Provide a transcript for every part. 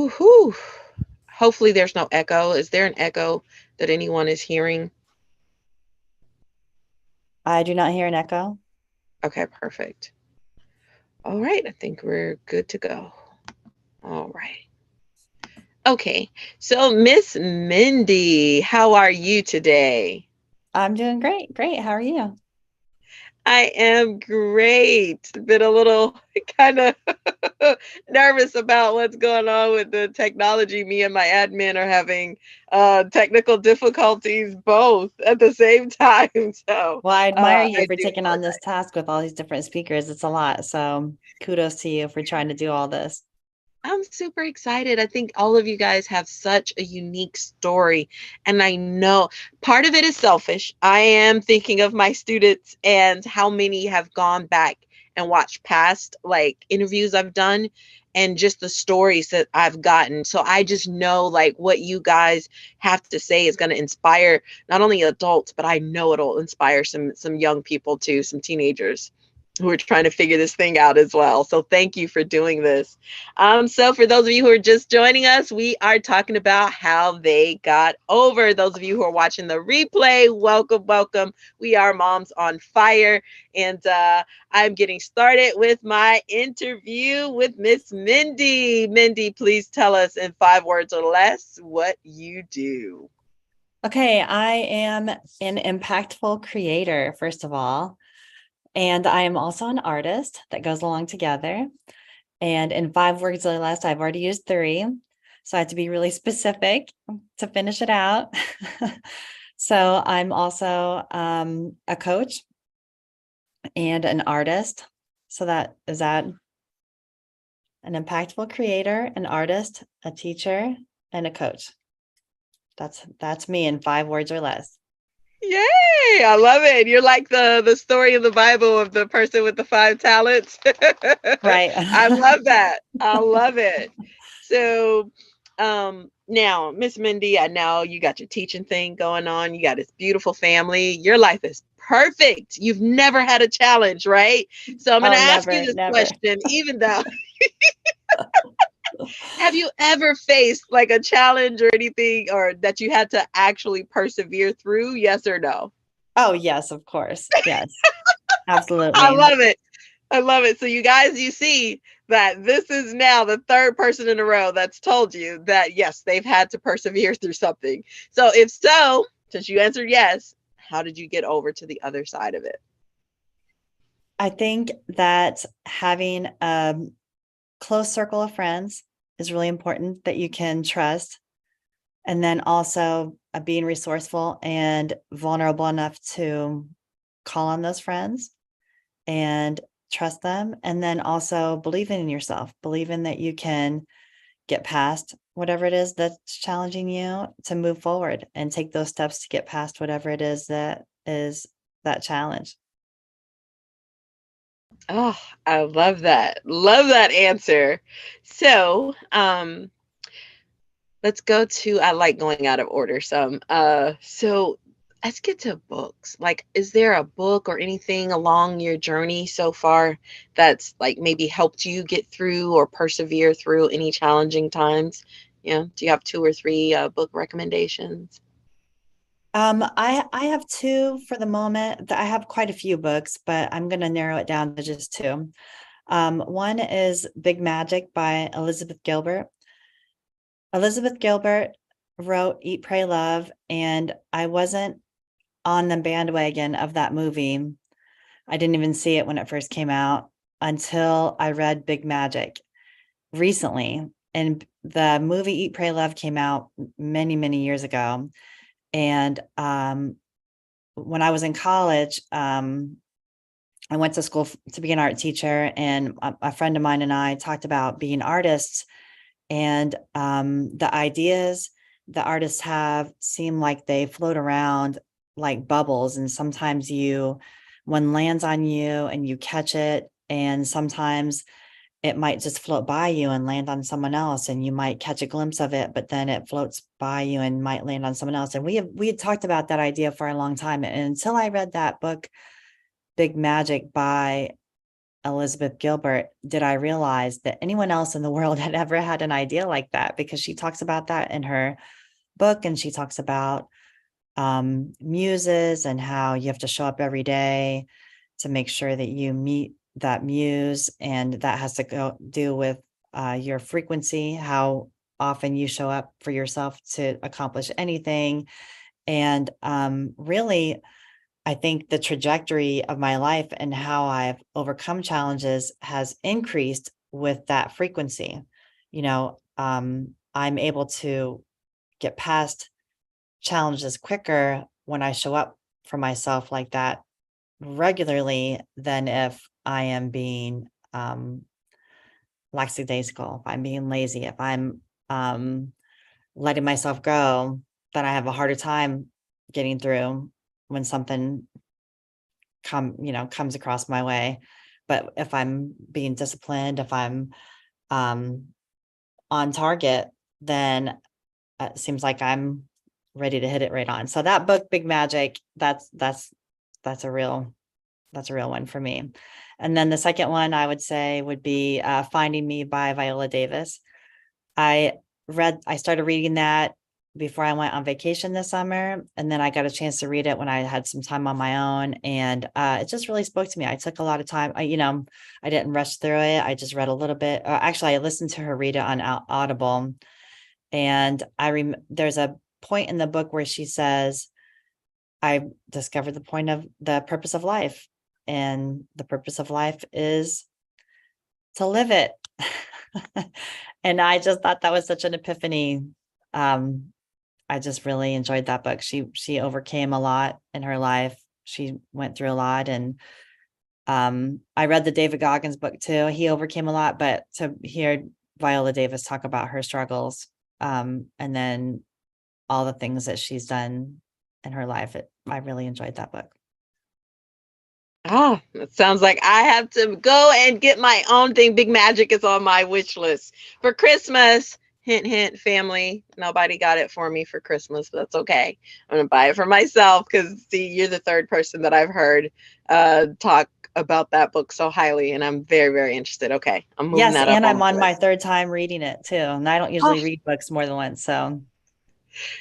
Woohoo! Hopefully there's no echo. Is there an echo that anyone is hearing? I do not hear an echo. Okay, perfect. All right, I think we're good to go. All right. Okay, so Miss Mindy, how are you today? I'm doing great. Great. How are you? I am great. Been a little kind of nervous about what's going on with the technology. Me and my admin are having technical difficulties both at the same time. So Well, I admire you I for do taking on this apologize. task with all these different speakers. It's a lot. So kudos to you for trying to do all this. I'm super excited. I think all of you guys have such a unique story. And I know part of it is selfish. I am thinking of my students and how many have gone back and watched past like interviews I've done and just the stories that I've gotten. So I just know like what you guys have to say is going to inspire not only adults, but I know it'll inspire some young people too, some teenagers who are trying to figure this thing out as well. So thank you for doing this. So for those of you who are just joining us, we are talking about how they got over. Those of you who are watching the replay, welcome, welcome. We are Moms on Fire, and I'm getting started with my interview with Miss Mindy. Mindy, please tell us in 5 words or less what you do. Okay. I am an impactful creator, first of all. And I am also an artist that goes along together. And in 5 words or less, I've already used three. So I have to be really specific to finish it out. So I'm also a coach and an artist. So that is that an impactful creator, an artist, a teacher, and a coach. That's me in 5 words or less. Yay! I love it. You're like the story in the Bible of the person with the 5 talents. Right. I love that. I love it. So now, Miss Mindy, I know you got your teaching thing going on. You got this beautiful family. Your life is perfect. You've never had a challenge, right? So I'm going to Oh, ask you never, this never. question, even though have you ever faced like a challenge or anything or that you had to actually persevere through? Yes or no? Oh, yes, of course. Yes, I absolutely. love it. I love it. So you guys, you see that this is now the third person in a row that's told you that yes, they've had to persevere through something. So if so, since you answered yes, how did you get over to the other side of it? I think that having a close circle of friends is really important that you can trust. And then also being resourceful and vulnerable enough to call on those friends and trust them. And then also believing in yourself, believing that you can get past whatever it is that's challenging you to move forward and take those steps to get past whatever it is that challenge. Oh, I love that. Love that answer. So, let's go to I like going out of order some. So let's get to books. Like, is there a book or anything along your journey so far that's like maybe helped you get through or persevere through any challenging times? Do you have two or three book recommendations? I have two for the moment. I have quite a few books, but I'm going to narrow it down to just two. One is Big Magic by Elizabeth Gilbert. Elizabeth Gilbert wrote Eat, Pray, Love, and I wasn't on the bandwagon of that movie. I didn't even see it when it first came out until I read Big Magic recently. And the movie Eat, Pray, Love came out many, many years ago. And when I was in college, I went to school to be an art teacher, and a friend of mine and I talked about being artists and the ideas the artists have seem like they float around like bubbles. And sometimes one lands on you and you catch it. And sometimes it might just float by you and land on someone else. And you might catch a glimpse of it, but then it floats by you and might land on someone else. And we had talked about that idea for a long time. And until I read that book, Big Magic by Elizabeth Gilbert did I realize that anyone else in the world had ever had an idea like that, because she talks about that in her book, and she talks about muses and how you have to show up every day to make sure that you meet that muse, and that has to do with your frequency, how often you show up for yourself to accomplish anything. And really, I think the trajectory of my life and how I've overcome challenges has increased with that frequency. I'm able to get past challenges quicker when I show up for myself like that regularly than if I am being lackadaisical, if I'm being lazy, if I'm letting myself go, then I have a harder time getting through when something comes across my way. But if I'm being disciplined, if I'm um on target, then it seems like I'm ready to hit it right on. So that book, Big Magic, that's a real one for me. And then the second one I would say would be Finding Me by Viola Davis. I started reading that before I went on vacation this summer, and then I got a chance to read it when I had some time on my own, and it just really spoke to me. I took a lot of time. I didn't rush through it. I just read a little bit. Actually, I listened to her read it on Audible, and there's a point in the book where she says, I discovered the purpose of life, and the purpose of life is to live it. And I just thought that was such an epiphany. I just really enjoyed that book. She overcame a lot in her life. She went through a lot, and I read the David Goggins book too. He overcame a lot, but to hear Viola Davis talk about her struggles, and then all the things that she's done in her life, I really enjoyed that book. Ah, it sounds like I have to go and get my own thing. Big Magic is on my wish list for Christmas. Hint, hint, family. Nobody got it for me for Christmas, but that's okay. I'm gonna buy it for myself because see, you're the third person that I've heard talk about that book so highly, and I'm very, very interested. Okay, I'm moving Yes, that up and on I'm my on my list. third time reading it too. And I don't Oh, usually read books more than once. So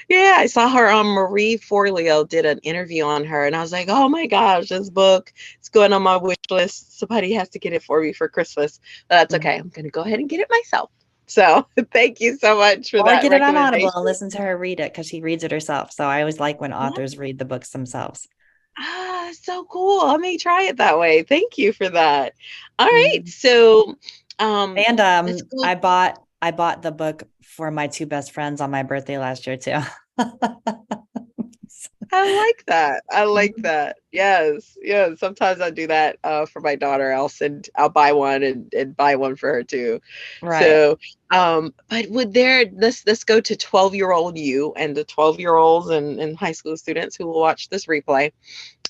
yeah, I saw her on Marie Forleo did an interview on her, and I was like, oh my gosh, this book is going on my wish list. Somebody has to get it for me for Christmas. But that's Mhm. okay. I'm going to go ahead and get it myself. So thank you so much for Or that get it on Audible recommendation. and listen to her read it, because she reads it herself. So I always like when Yeah. authors read the books themselves. Ah, so cool. I may try it that way. Thank you for that. All right. Mhm. So And let's go. I bought the book for my two best friends on my birthday last year too. I like that. I like Mhm. that. Yes. Yes. Sometimes I do that for my daughter. I'll buy one and buy one for her too. Right. So but would there let's go to 12-year-old you and the 12-year-olds and high school students who will watch this replay.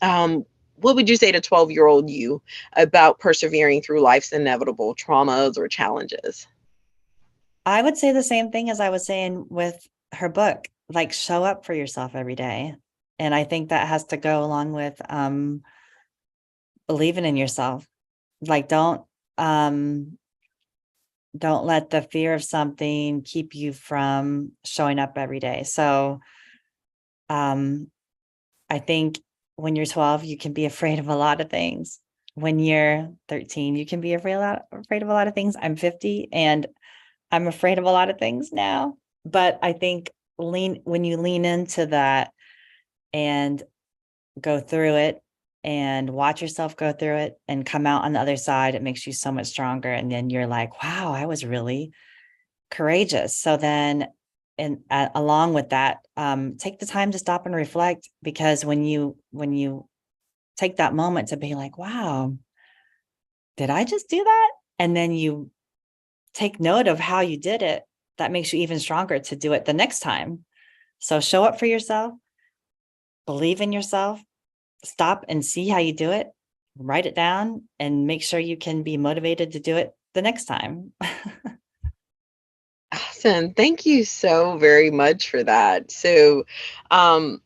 What would you say to 12-year-old you about persevering through life's inevitable traumas or challenges? I would say the same thing as I was saying with her book, like show up for yourself every day. And I think that has to go along with believing in yourself. Like um don't let the fear of something keep you from showing up every day. So um I think when you're 12, you can be afraid of a lot of things. When you're 13, you can be afraid of a lot of things. I'm 50 and I'm afraid of a lot of things now. But I think when you lean into that and go through it and watch yourself go through it and come out on the other side, it makes you so much stronger. And then you're like, wow, I was really courageous. So then, and along with that, take the time to stop and reflect, because when you take that moment to be like, wow, did I just do that? And then you take note of how you did it. That makes you even stronger to do it the next time. So show up for yourself, believe in yourself, stop and see how you do it, write it down, and make sure you can be motivated to do it the next time. Awesome. Thank you so very much for that. So, um,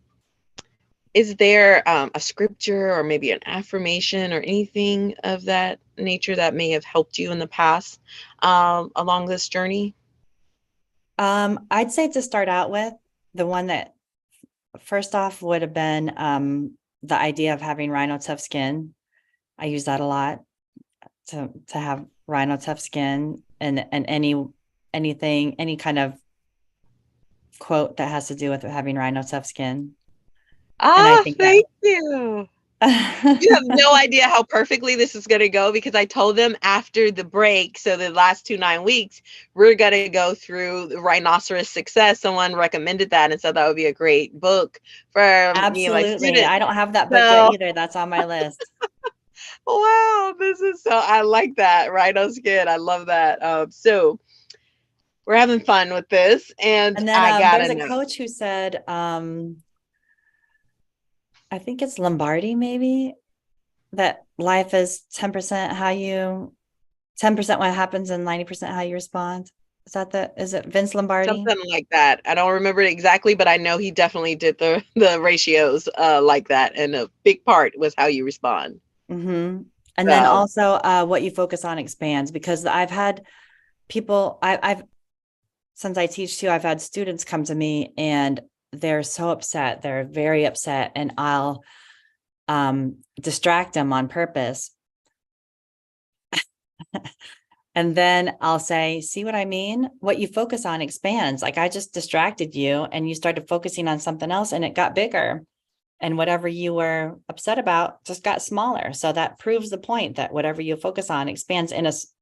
is there a scripture or maybe an affirmation or anything of that nature that may have helped you in the past along this journey? I'd say to start out with, the one that first off would have been the idea of having rhino tough skin. I use that a lot to have rhino tough skin, and any kind of quote that has to do with having rhino tough skin. And I Ah, think that thank you. You have no idea how perfectly this is going to go because I told them after the break, so the last 9 weeks, we're going to go through the Rhinoceros Success. Someone recommended that and said that would be a great book for me and my absolutely. students. I don't have that book yet So, either. That's on my list. wow, this is so, I like that. Rhino skin. I love that. So, we're having fun with this, and And then I got there's to a know coach who said, I think it's Lombardi, maybe, that life is 10% how you 10% what happens and 90% how you respond. Is it Vince Lombardi? something like that. I don't remember it exactly, but I know he definitely did the ratios like that, and a big part was how you respond. Mm-hmm. And then So, also what you focus on expands, because I've had people, I've since I teach too, I've had students come to me and they're so upset. They're very upset, and I'll distract them on purpose. And then I'll say, see what I mean? What you focus on expands. Like I just distracted you and you started focusing on something else and it got bigger. And whatever you were upset about just got smaller. So that proves the point that whatever you focus on expands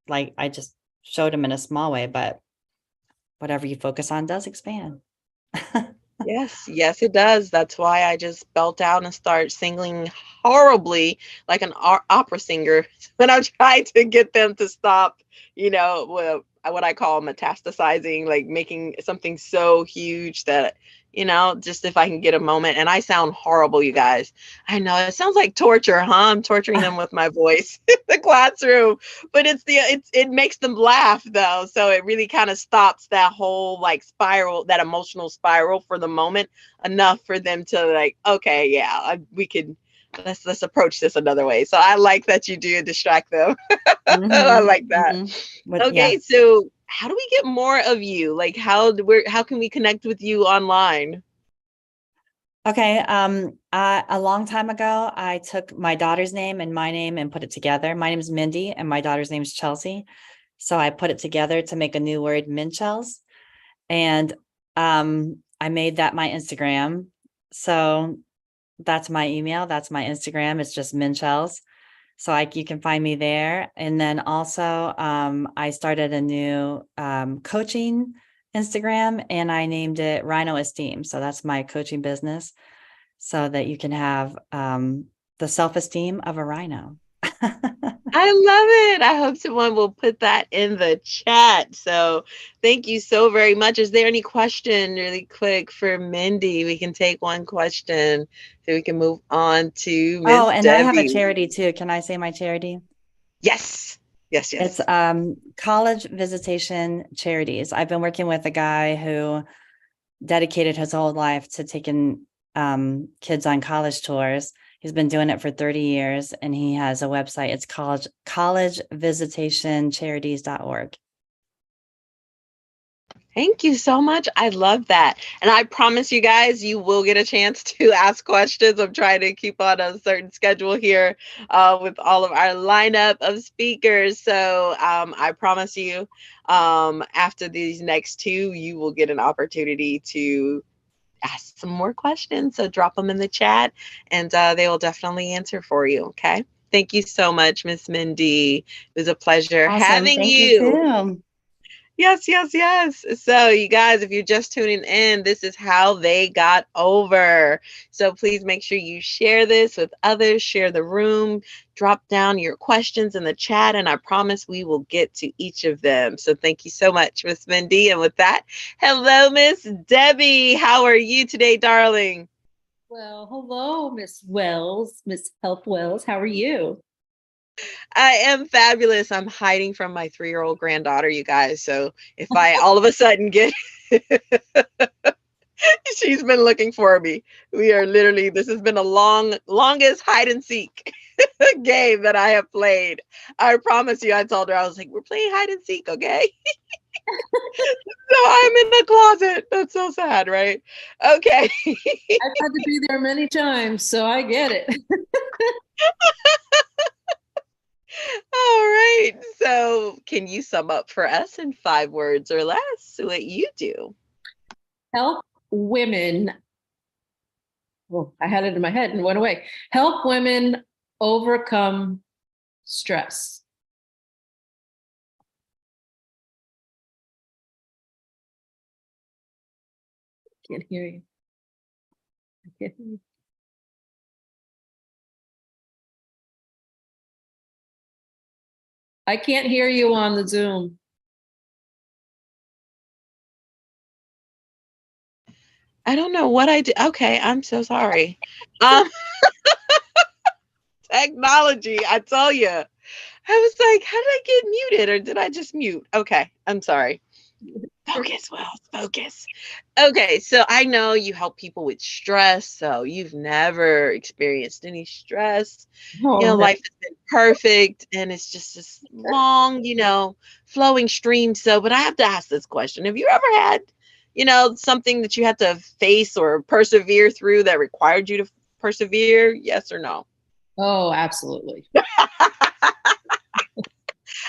like I just showed them in a small way, but whatever you focus on does expand. yes, yes, it does. That's why I just belt out and start singing horribly like an opera singer when I'm trying to get them to stop, what I call metastasizing, like making something so huge that, just if I can get a moment. And I sound horrible, you guys. I know it sounds like torture, huh? I'm torturing them with my voice in the classroom, but it makes them laugh though. So it really kind of stops that whole like spiral, that emotional spiral for the moment, enough for them to like, okay, yeah, we could let's approach this another way. So I like that you do distract them. I Mm-hmm. like that. Mm-hmm. But yeah. Okay, so how do we get more of you? Like how can we connect with you online? Okay. A long time ago, I took my daughter's name and my name and put it together. My name is Mindy and my daughter's name is Chelsea. So I put it together to make a new word, Minchels. And I made that my Instagram. So that's my email. That's my Instagram. It's just Minchels. So you can find me there. And then also I started a new coaching Instagram and I named it Rhino Esteem. So that's my coaching business so that you can have the self-esteem of a rhino. I love it. I hope someone will put that in the chat. So thank you so very much. Is there any question really quick for Mindy? We can take one question so we can move on to Oh, Miss and I have a Debbie. charity too. Can I say my charity? Yes. Yes, It's yes. college visitation charities. I've been working with a guy who dedicated his whole life to taking kids on college tours. He's been doing it for 30 years and he has a website. It's collegevisitationcharities.org. Thank you so much. I love that. And I promise you guys, you will get a chance to ask questions. I'm trying to keep on a certain schedule here with all of our lineup of speakers. So I promise you, after these next two, you will get an opportunity to ask some more questions. So drop them in the chat and they will definitely answer for you. Okay. Thank you so much, Miss Mindy. It was a pleasure Awesome. having Thank you you. too. Yes, yes, yes. So, you guys, if you're just tuning in, this is how they got over. So, please make sure you share this with others, share the room, drop down your questions in the chat, and I promise we will get to each of them. So, thank you so much, Miss Mindy. And with that, hello, Miss Debbie. How are you today, darling? Well, hello, Miss Wells, Miss Health Wells. How are you? I am fabulous. I'm hiding from my 3-year-old granddaughter, you guys. So, if I all of a sudden get She's been looking for me. We are literally, this has been a longest hide and seek game that I have played. I promise you, I told her, I was like, we're playing hide and seek, okay? So I'm in the closet. That's so sad, right? Okay. I've had to be there many times, so I get it. All right. So can you sum up for us in 5 words or less what you do? Help women. Well, I had it in my head and went away. Help women overcome stress. Can't hear you. I can't hear you. I can't hear you on the Zoom. I don't know what I did. Okay, I'm so sorry. Um, technology, I tell you. I was like, how did I get muted or did I just mute? Okay, I'm sorry. Focus, Wells, focus. Okay, so I know you help people with stress, so you've never experienced any stress. Oh, no. Life has been perfect and it's just this long, flowing stream. So, but I have to ask this question. Have you ever had, something that you had to face or persevere through that required you to persevere? Yes or no? Oh, absolutely.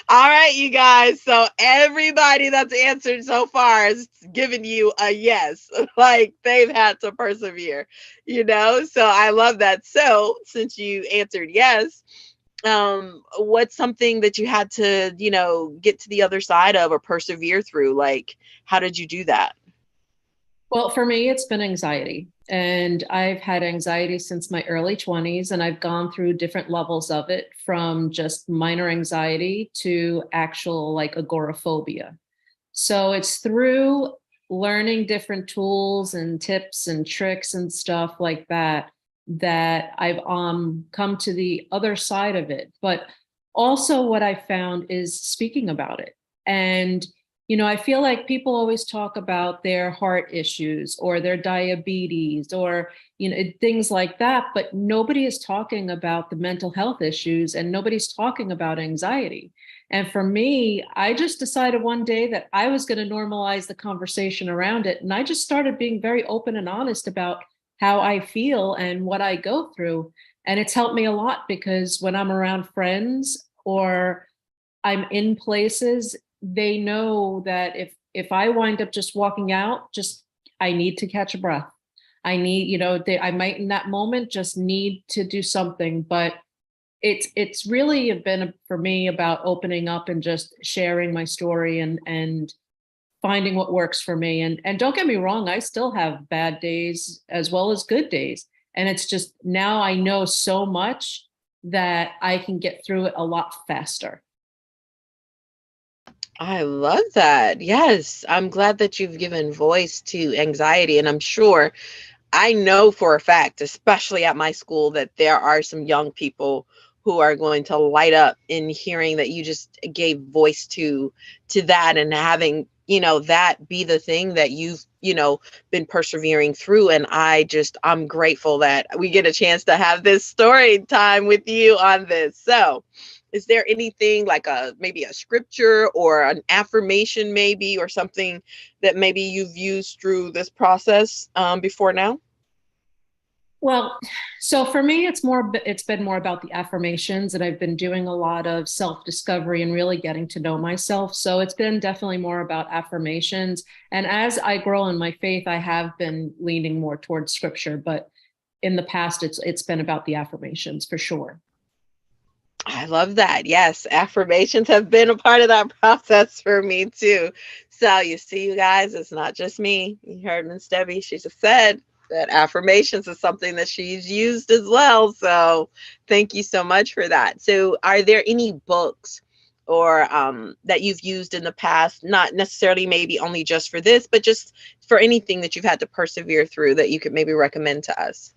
All right, you guys. So everybody that's answered so far has given you a yes. Like they've had to persevere, So I love that. So since you answered yes, what's something that you had to, get to the other side of or persevere through? Like, how did you do that? Well, for me, it's been anxiety. And I've had anxiety since my early 20s, and I've gone through different levels of it from just minor anxiety to actual like agoraphobia. So it's through learning different tools and tips and tricks and stuff like that that I've come to the other side of it. But also what I found is speaking about it. And I feel like people always talk about their heart issues or their diabetes or, things like that, but nobody is talking about the mental health issues and nobody's talking about anxiety. And for me, I just decided one day that I was going to normalize the conversation around it. And I just started being very open and honest about how I feel and what I go through. And it's helped me a lot because when I'm around friends or I'm in places, they know that if I wind up just walking out, I need to catch a breath. I need, I might in that moment just need to do something, but it's really been for me about opening up and just sharing my story and finding what works for me. And don't get me wrong, I still have bad days as well as good days. And it's just now I know so much that I can get through it a lot faster. I love that. Yes, I'm glad that you've given voice to anxiety. And I'm sure, I know for a fact, especially at my school, that there are some young people who are going to light up in hearing that you just gave voice to that and having, that be the thing that you've, been persevering through. And I'm grateful that we get a chance to have this story time with you on this. So, is there anything like maybe a scripture or an affirmation maybe or something that maybe you've used through this process before now? Well, so for me, it's been more about the affirmations, and I've been doing a lot of self-discovery and really getting to know myself. So it's been definitely more about affirmations. And as I grow in my faith, I have been leaning more towards scripture, but in the past, it's been about the affirmations for sure. I love that. Yes, affirmations have been a part of that process for me too. So you see, you guys, it's not just me. You heard Miss Debbie. She just said that affirmations is something that she's used as well. So thank you so much for that. So are there any books or that you've used in the past, not necessarily maybe only just for this, but just for anything that you've had to persevere through that you could maybe recommend to us?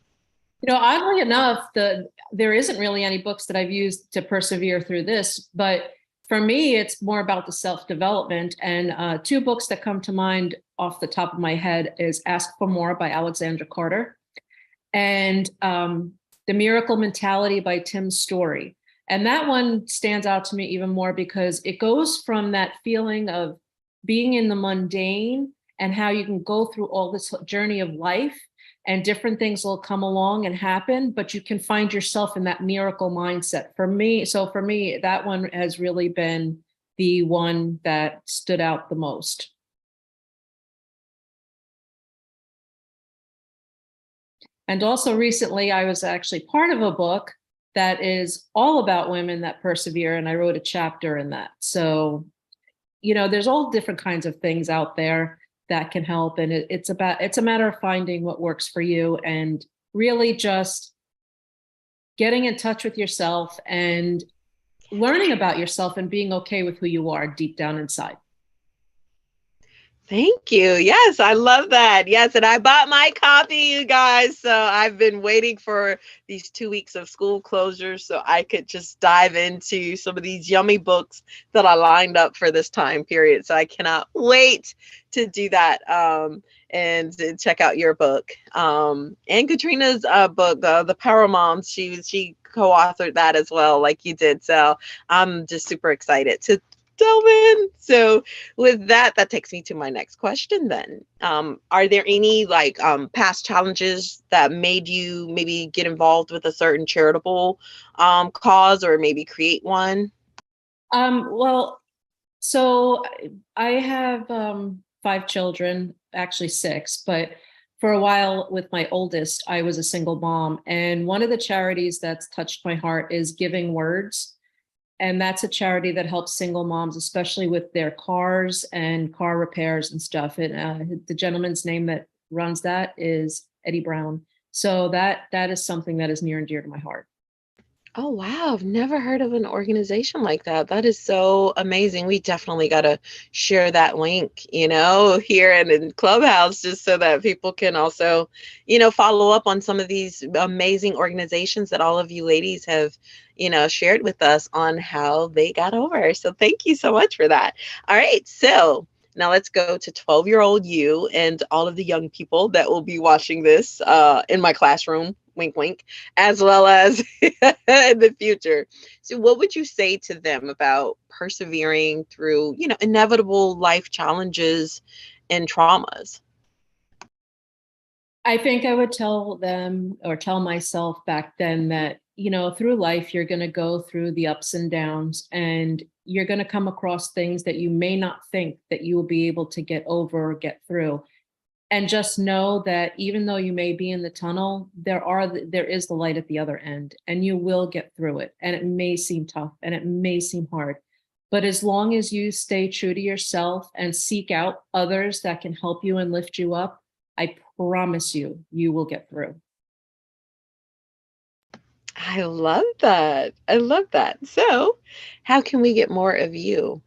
Oddly enough, there isn't really any books that I've used to persevere through this, but for me, it's more about the self-development. And two books that come to mind off the top of my head is Ask for More by Alexandra Carter, and The Miracle Mentality by Tim Story. And that one stands out to me even more because it goes from that feeling of being in the mundane and how you can go through all this journey of life and different things will come along and happen, but you can find yourself in that miracle mindset. For me, that one has really been the one that stood out the most. And also recently, I was actually part of a book that is all about women that persevere, and I wrote a chapter in that. So, there's all different kinds of things out there that can help, and it's a matter of finding what works for you and really just getting in touch with yourself and learning about yourself and being okay with who you are deep down inside. Thank you. Yes, I love that. Yes, and I bought my copy, you guys. So I've been waiting for these 2 weeks of school closures so I could just dive into some of these yummy books that I lined up for this time period. So I cannot wait to do that and to check out your book. And Katrina's book, The Power Moms, she co-authored that as well, like you did. So I'm just super excited to delve in. So with that takes me to my next question then. Are there any past challenges that made you maybe get involved with a certain charitable cause or maybe create one? Well, so I have 5 children, actually 6, but for a while with my oldest, I was a single mom. And one of the charities that's touched my heart is Giving Words. And that's a charity that helps single moms, especially with their cars and car repairs and stuff. And the gentleman's name that runs that is Eddie Brown. So that is something that is near and dear to my heart. Oh, wow. I've never heard of an organization like that. That is so amazing. We definitely got to share that link, here and in Clubhouse, just so that people can also, follow up on some of these amazing organizations that all of you ladies have, shared with us on how they got over. So thank you so much for that. All right. So now let's go to 12-year-old you and all of the young people that will be watching this in my classroom. Wink, wink, as well as in the future. So what would you say to them about persevering through, inevitable life challenges and traumas? I think I would tell them or tell myself back then that, through life, you're going to go through the ups and downs and you're going to come across things that you may not think that you will be able to get over or get through. And just know that even though you may be in the tunnel, there is the light at the other end and you will get through it. And it may seem tough and it may seem hard, but as long as you stay true to yourself and seek out others that can help you and lift you up, I promise you, you will get through. I love that. I love that. So how can we get more of you?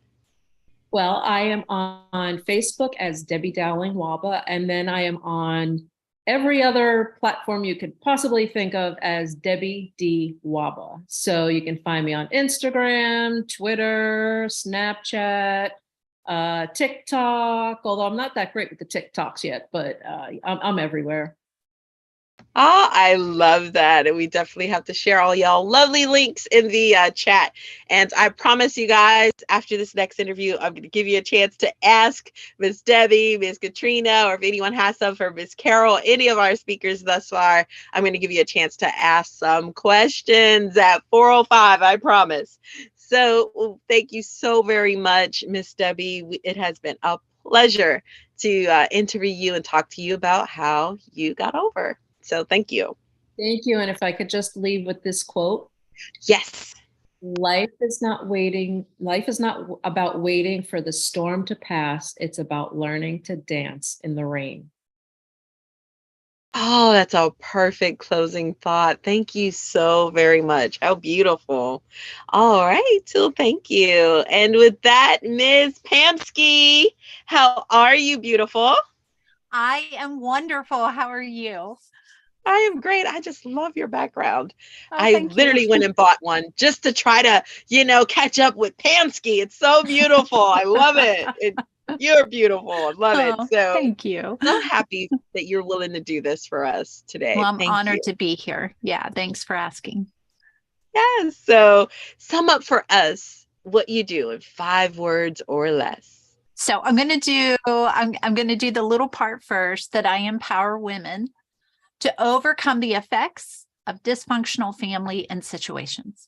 Well, I am on Facebook as Debbie Dowling Waba, and then I am on every other platform you could possibly think of as Debbie D. Waba. So you can find me on Instagram, Twitter, Snapchat, TikTok, although I'm not that great with the TikToks yet, but I'm everywhere. Oh, I love that. And we definitely have to share all y'all lovely links in the chat. And I promise you guys, after this next interview, I'm going to give you a chance to ask Miss Debbie, Miss Katrina, or if anyone has some for Miss Carol, any of our speakers thus far, I'm going to give you a chance to ask some questions at 4:05, I promise. So thank you so very much, Miss Debbie. It has been a pleasure to interview you and talk to you about how you got over. So thank you. Thank you. And if I could just leave with this quote. Yes. Life is not about waiting for the storm to pass. It's about learning to dance in the rain. Oh, that's a perfect closing thought. Thank you so very much. How beautiful. All right. So thank you. And with that, Ms. Pamskey, how are you, beautiful? I am wonderful. How are you? I am great. I just love your background. Oh, I thank literally you. went and bought one just to try to, catch up with Pamskey. It's so beautiful. I love it. You're beautiful. I love it. Oh, So, thank you. so happy that you're willing to do this for us Well, today. I'm Thank you. honored to be here. Yeah, thanks for asking. Yes. So, sum up for us what you do in 5 words or less. So I'm gonna do the little part first, that I empower women to overcome the effects of dysfunctional family and situations.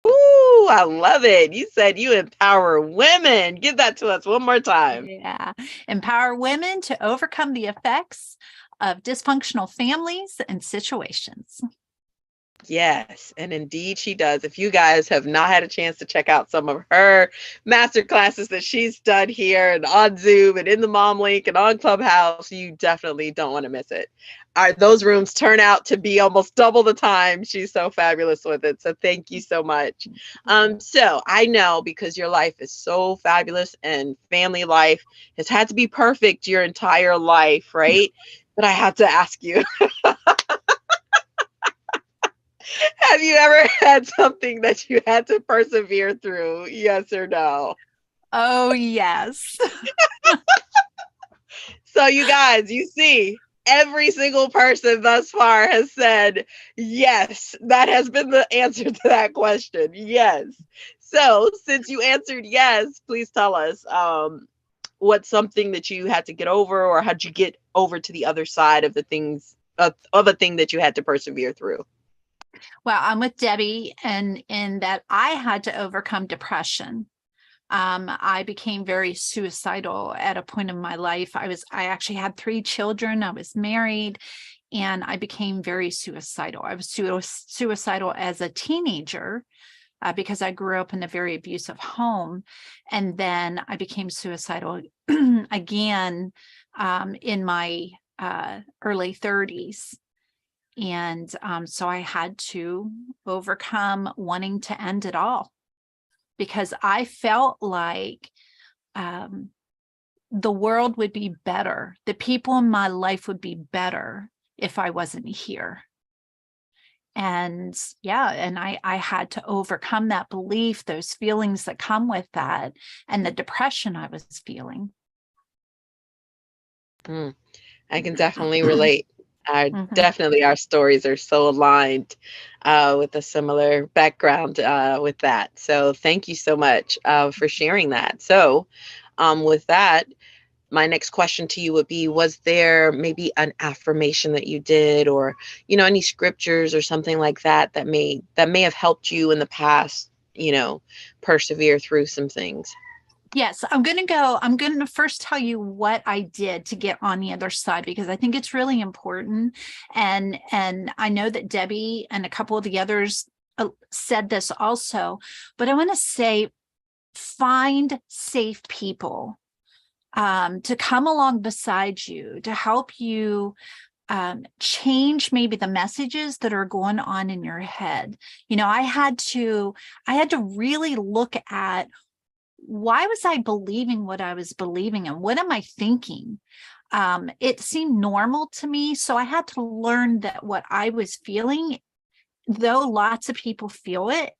Ooh, I love it. You said you empower women. Give that to us one more time. Yeah. Empower women to overcome the effects of dysfunctional families and situations. Yes, and indeed she does. If you guys have not had a chance to check out some of her master classes that she's done here and on Zoom and in the Mom Link and on Clubhouse, you definitely don't want to miss it. Those rooms turn out to be almost double the time. She's so fabulous with it. So thank you so much. So I know, because your life is so fabulous and family life has had to be perfect your entire life, right? But I have to ask you, have you ever had something that you had to persevere through? Yes or no? Oh, yes. So, you guys, you see, every single person thus far has said yes. That has been the answer to that question. Yes. So, since you answered yes, please tell us what's something that you had to get over, or how'd you get over to the other side of the things of a thing that you had to persevere through? Well, I'm with Debbie, and in that I had to overcome depression. I became very suicidal at a point in my life. I actually had 3 children. I was married, and I became very suicidal. I was suicidal as a teenager, because I grew up in a very abusive home. And then I became suicidal again, in my early 30s. And so I had to overcome wanting to end it all, because I felt like the world would be better. The people in my life would be better if I wasn't here. And yeah, and I had to overcome that belief, those feelings that come with that, and the depression I was feeling. I can definitely relate. Mhm. Definitely, our stories are so aligned with a similar background with that. So, thank you so much for sharing that. So, with that, my next question to you would be, was there maybe an affirmation that you did, or any scriptures or something like that that may have helped you in the past, persevere through some things? Yes, I'm going to first tell you what I did to get on the other side, because I think it's really important. And I know that Debbie and a couple of the others said this also, but I want to say, find safe people to come along beside you, to help you change maybe the messages that are going on in your head. I had to really look at, why was I believing what I was believing, and what am I thinking? It seemed normal to me. So I had to learn that what I was feeling, though lots of people feel it,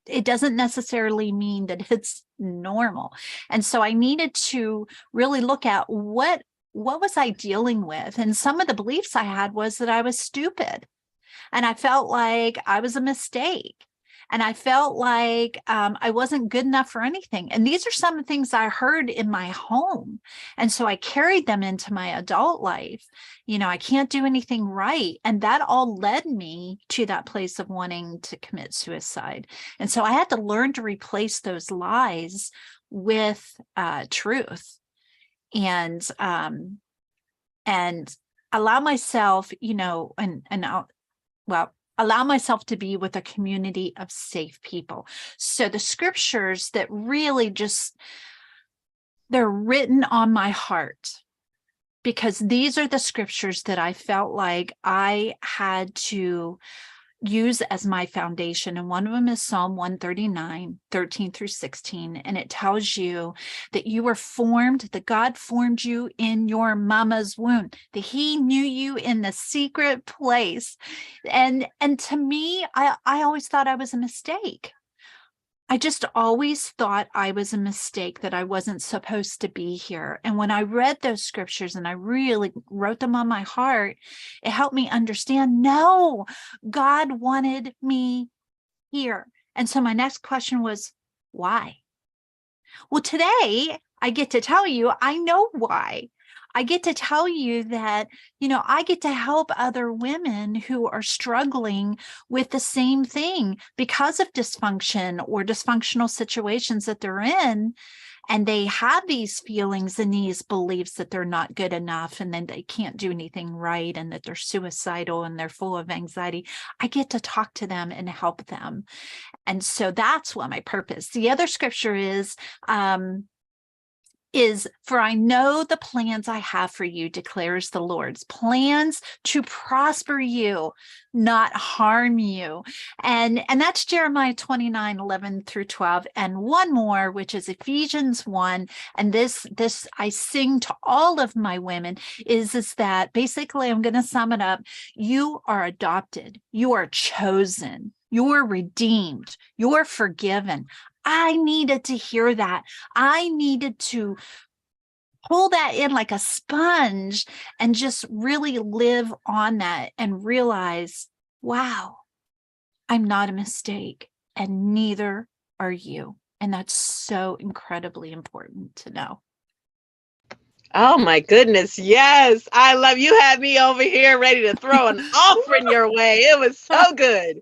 it doesn't necessarily mean that it's normal. And so I needed to really look at what was I dealing with? And some of the beliefs I had was that I was stupid, and I felt like I was a mistake. And I felt like I wasn't good enough for anything. And these are some of the things I heard in my home. And so I carried them into my adult life. I can't do anything right. And that all led me to that place of wanting to commit suicide. And so I had to learn to replace those lies with truth, and allow myself, allow myself to be with a community of safe people. So the scriptures that really they're written on my heart, because these are the scriptures that I felt like I had to use as my foundation. And one of them is Psalm 139, 13 through 16. And it tells you that you were formed, that God formed you in your mama's womb, that he knew you in the secret place. And to me, I always thought I was a mistake. I just always thought I was a mistake, that I wasn't supposed to be here. And when I read those scriptures and I really wrote them on my heart, it helped me understand, no, God wanted me here. And so my next question was, why? Well, today I get to tell you, I know why. I get to tell you that, I get to help other women who are struggling with the same thing because of dysfunction or dysfunctional situations that they're in. And they have these feelings and these beliefs that they're not good enough and then they can't do anything right and that they're suicidal and they're full of anxiety. I get to talk to them and help them. And so that's what my purpose. The other scripture is for I know the plans I have for you, declares the Lord's plans to prosper you, not harm you. And that's Jeremiah 29:11-12. And one more, which is Ephesians 1. And this I sing to all of my women is that basically, I'm going to sum it up. You are adopted. You are chosen. You're redeemed. You're forgiven. I needed to hear that. I needed to pull that in like a sponge and just really live on that and realize, wow, I'm not a mistake and neither are you. And that's so incredibly important to know. Oh my goodness. Yes. I love you. Had me over here ready to throw an offering your way. It was so good.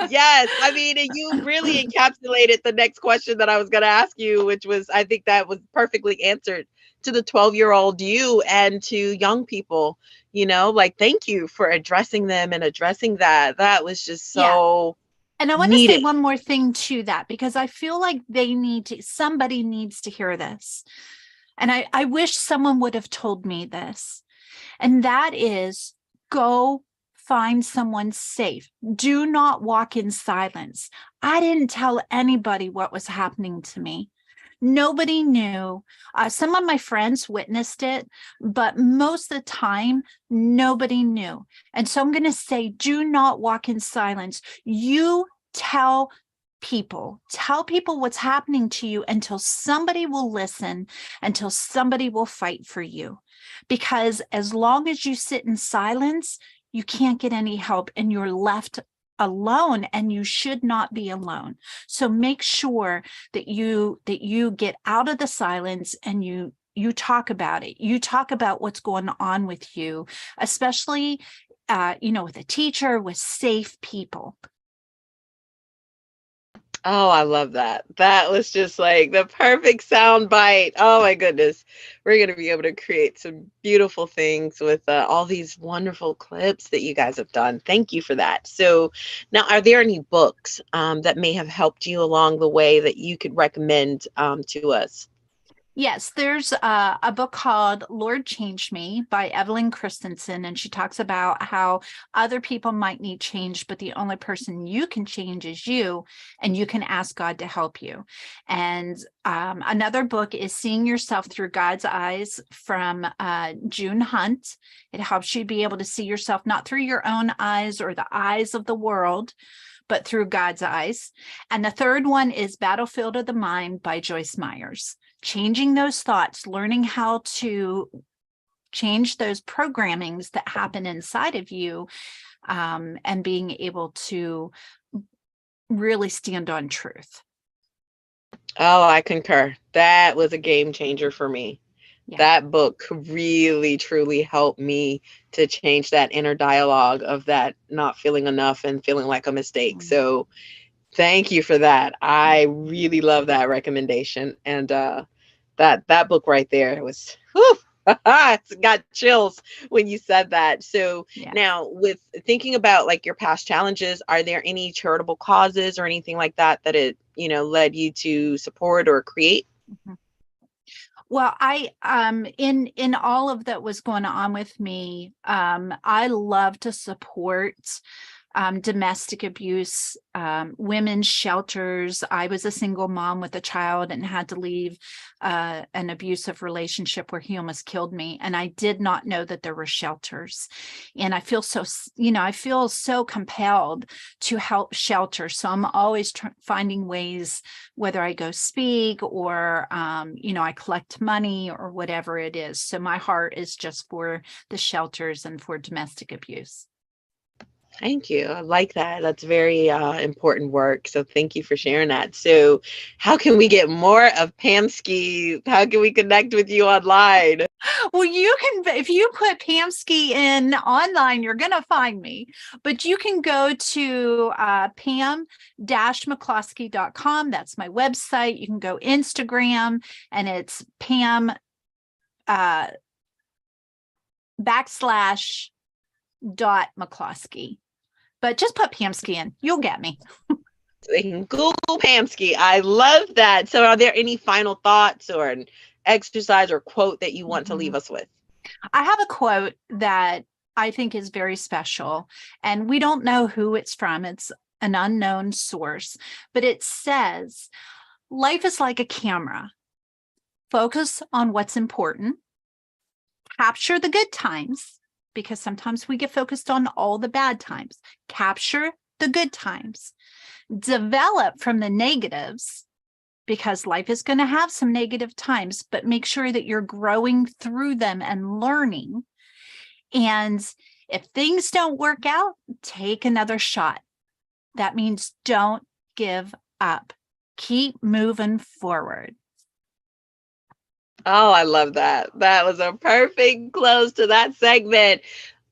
Yes. I mean, and you really encapsulated the next question that I was going to ask you, which was, I think that was perfectly answered to the 12-year-old you and to young people, like, thank you for addressing them and addressing that. That was just so And I want to say needed. one more thing to that, because I feel like somebody needs to hear this. And I wish someone would have told me this. And that is, go find someone safe. Do not walk in silence. I didn't tell anybody what was happening to me. Nobody knew. Some of my friends witnessed it, but most of the time, nobody knew. And so I'm going to say, do not walk in silence. You tell people what's happening to you until somebody will listen, until somebody will fight for you. Because as long as you sit in silence, you can't get any help and you're left alone, and you should not be alone. So make sure that you get out of the silence and you talk about it. You talk about what's going on with you, especially with a teacher, with safe people. Oh, I love that. That was just like the perfect sound bite. Oh my goodness. We're going to be able to create some beautiful things with all these wonderful clips that you guys have done. Thank you for that. So now, are there any books that may have helped you along the way that you could recommend to us? Yes, there's a book called Lord Change Me by Evelyn Christensen, and she talks about how other people might need change, but the only person you can change is you, and you can ask God to help you. And another book is Seeing Yourself Through God's Eyes from June Hunt. It helps you be able to see yourself not through your own eyes or the eyes of the world, but through God's eyes. And the third one is Battlefield of the Mind by Joyce Myers. Changing those thoughts, learning how to change those programmings that happen inside of you, and being able to really stand on truth. Oh, I concur. That was a game changer for me. Yeah. That book really, truly helped me to change that inner dialogue of that not feeling enough and feeling like a mistake. So thank you for that. I really love that recommendation. And that book right there was, whew, it got chills when you said that. So now, with thinking about like your past challenges, are there any charitable causes or anything like that that it, led you to support or create? Mm-hmm. Well, I in all of that was going on with me, I love to support domestic abuse, women's shelters. I was a single mom with a child and had to leave an abusive relationship where he almost killed me. And I did not know that there were shelters. And I feel so, I feel so compelled to help shelter. So I'm always finding ways, whether I go speak or, I collect money or whatever it is. So my heart is just for the shelters and for domestic abuse. Thank you. I like that. That's very important work. So thank you for sharing that. So how can we get more of Pamskey? How can we connect with you online? Well, you can, if you put Pamskey in online, you're going to find me, but you can go to pam-mccloskey.com. That's my website. You can go Instagram and it's Pam /.McCloskey. But just put Pamskey in, you'll get me. They can Google Pamskey. I love that. So are there any final thoughts or an exercise or quote that you want to leave us with? I have a quote that I think is very special, and we don't know who it's from. It's an unknown source, but it says, life is like a camera. Focus on what's important. Capture the good times, because sometimes we get focused on all the bad times. Capture the good times. Develop from the negatives, because life is going to have some negative times, but make sure that you're growing through them and learning. And if things don't work out, take another shot. That means don't give up. Keep moving forward. Oh, I love that. That was a perfect close to that segment.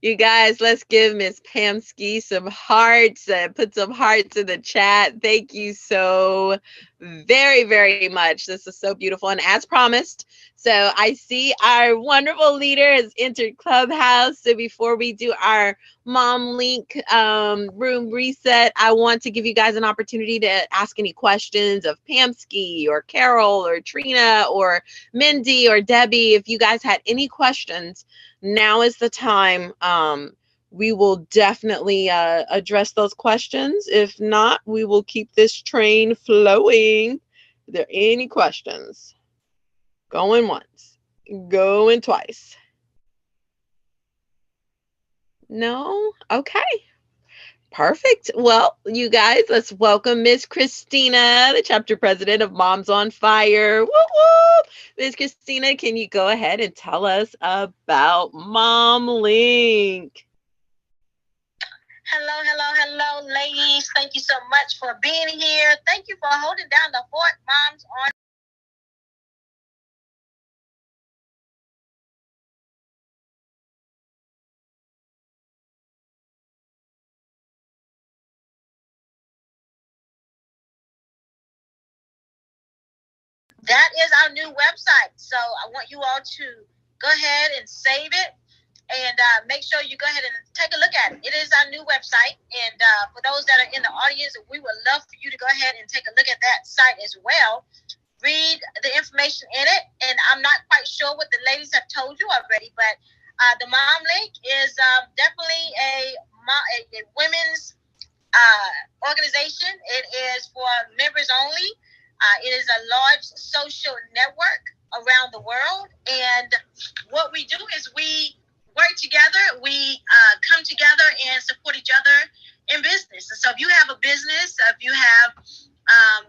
You guys, let's give Miss Pamskey some hearts and put some hearts in the chat. Thank you so very, very much. This is so beautiful. And as promised, so I see our wonderful leader has entered Clubhouse. So before we do our Mom Link room reset, I want to give you guys an opportunity to ask any questions of Pamskey or Carol or Trina or Mindy or Debbie. If you guys had any questions, now is the time. We will definitely address those questions. If not, we will keep this train flowing. Are there any questions? Going once, going twice. No? Okay. Perfect. Well, you guys, let's welcome Miss Christina, the chapter president of Moms on Fire. Woo woo! Miss Christina, can you go ahead and tell us about Mom Link? Hello, ladies. Thank you so much for being here. Thank you for holding down the fort, Moms on. That is our new website. So I want you all to go ahead and save it and make sure you go ahead and take a look at it. It is our new website. And for those that are in the audience, we would love for you to go ahead and take a look at that site as well. Read the information in it. And I'm not quite sure what the ladies have told you already, but the Mom Link is definitely a women's organization. It is for members only. It is a large social network around the world. And what we do is we work together. We come together and support each other in business. And so if you have a business, if you have, a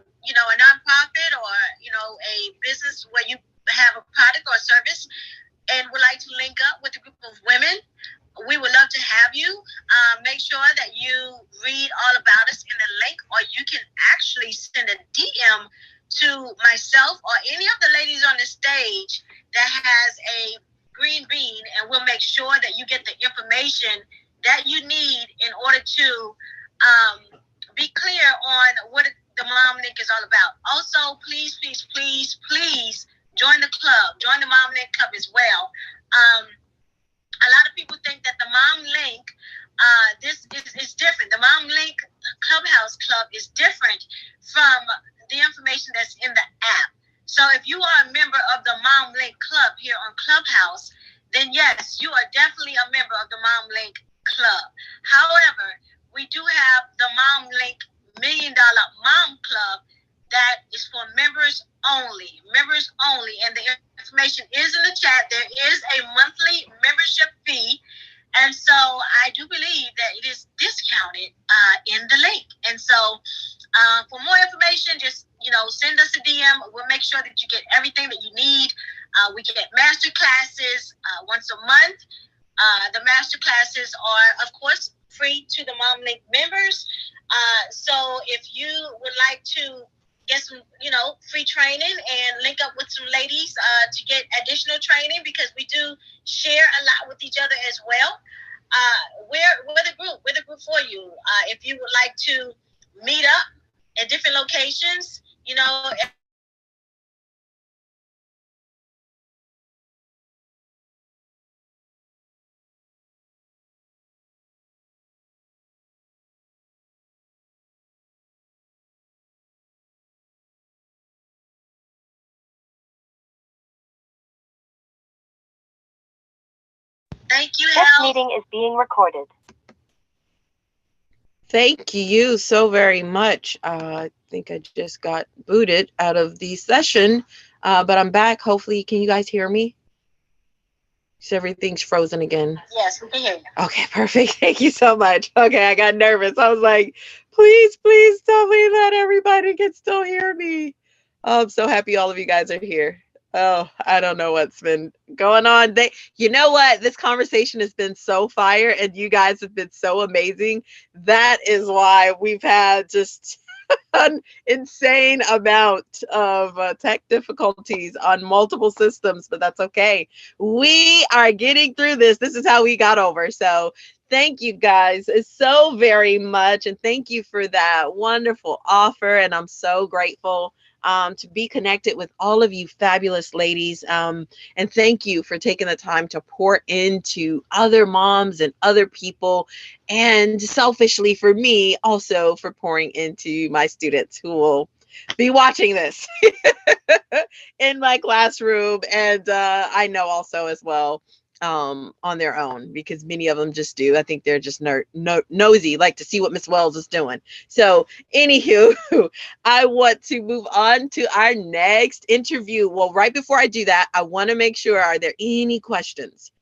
nonprofit or, a business where you have a product or service and would like to link up with a group of women, we would love to have you. Make sure that you read all about us in the link, or you can actually send a DM to myself or any of the ladies on the stage that has a green bean, and we'll make sure that you get the information that you need in order to be clear on what the Mom Link is all about. Also, please join the club. Join the Mom Link Club as well. A lot of people think that the Mom Link, this is different. The Mom Link Clubhouse Club is different from the information that's in the app. So if you are a member of the Mom Link Club here on Clubhouse, then yes, you are definitely a member of the Mom Link Club. However, we do have the Mom Link $1 Million Mom Club that is for members only. Members only. And the information is in the chat. There is a monthly membership fee. And so I do believe that it is discounted in the link. And so for more information, just, send us a DM. We'll make sure that you get everything that you need. We get master classes once a month. The master classes are, of course, free to the Mom Link members. So if you would like to get some, free training and link up with some ladies to get additional training, because we do share a lot with each other as well. We're the group. We're the group for you. If you would like to meet up at different locations, thank you, This Hal. meeting is being recorded. Thank you so very much. I think I just got booted out of the session, but I'm back. Hopefully, can you guys hear me? So everything's frozen again. Yes, we can hear you. Okay, perfect. Thank you so much. Okay, I got nervous. I was like, please tell me that everybody can still hear me. Oh, I'm so happy all of you guys are here. Oh, I don't know what's been going on. You know what? This conversation has been so fire, and you guys have been so amazing. That is why we've had just an insane amount of tech difficulties on multiple systems, but that's okay. We are getting through this. This is how we got over. So thank you guys so very much. And thank you for that wonderful offer. And I'm so grateful to be connected with all of you fabulous ladies. And thank you for taking the time to pour into other moms and other people. And selfishly for me, also for pouring into my students who will be watching this in my classroom. And I know also as well on their own, because many of them just do. I think they're just nosy, like to see what Miss Wells is doing. So anywho, I want to move on to our next interview. Well, right before I do that, I want to make sure, are there any questions?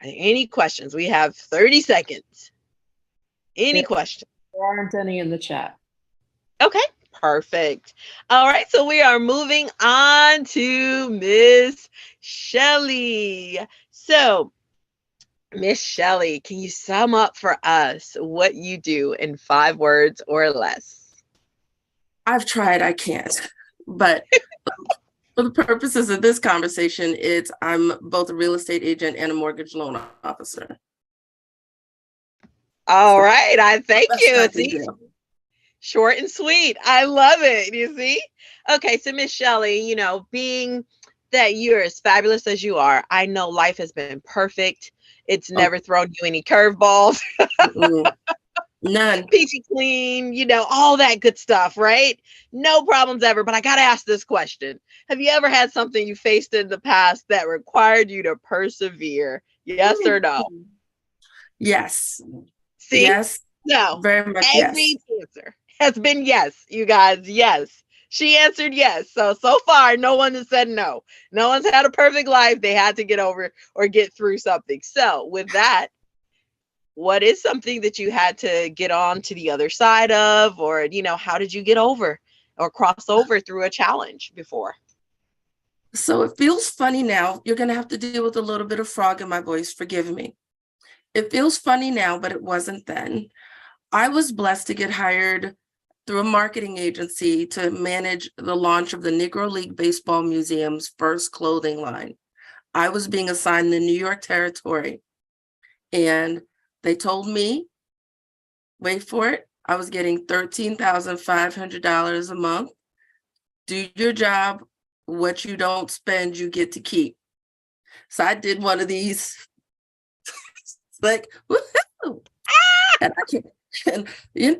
Are there any questions? We have 30 seconds. Any questions? There aren't any in the chat. Okay, perfect. All right, so we are moving on to Miss Shellie. So, Miss Shellie, can you sum up for us what you do in 5 words or less? I've tried, I can't. But for the purposes of this conversation, I'm both a real estate agent and a mortgage loan officer. All right, I thank you. That's It's easy. Short and sweet. I love it. You see? Okay, so Miss Shellie, being that you're as fabulous as you are, I know life has been perfect. It's never thrown you any curveballs. None. Peachy clean, all that good stuff, right? No problems ever. But I got to ask this question. Have you ever had something you faced in the past that required you to persevere? Yes or no? Yes. See? Yes. No. Very much Every yes. answer has been yes, you guys. Yes. She answered yes. So far, no one has said no. No one's had a perfect life. They had to get over or get through something. So with that, what is something that you had to get on to the other side of, or, how did you get over or cross over through a challenge before? So it feels funny now. You're going to have to deal with a little bit of frog in my voice. Forgive me. It feels funny now, but it wasn't then. I was blessed to get hired through a marketing agency to manage the launch of the Negro League Baseball Museum's first clothing line. I was being assigned the New York territory, and they told me, wait for it, I was getting $13,500 a month. Do your job. What you don't spend, you get to keep. So I did one of these. It's like, woohoo! And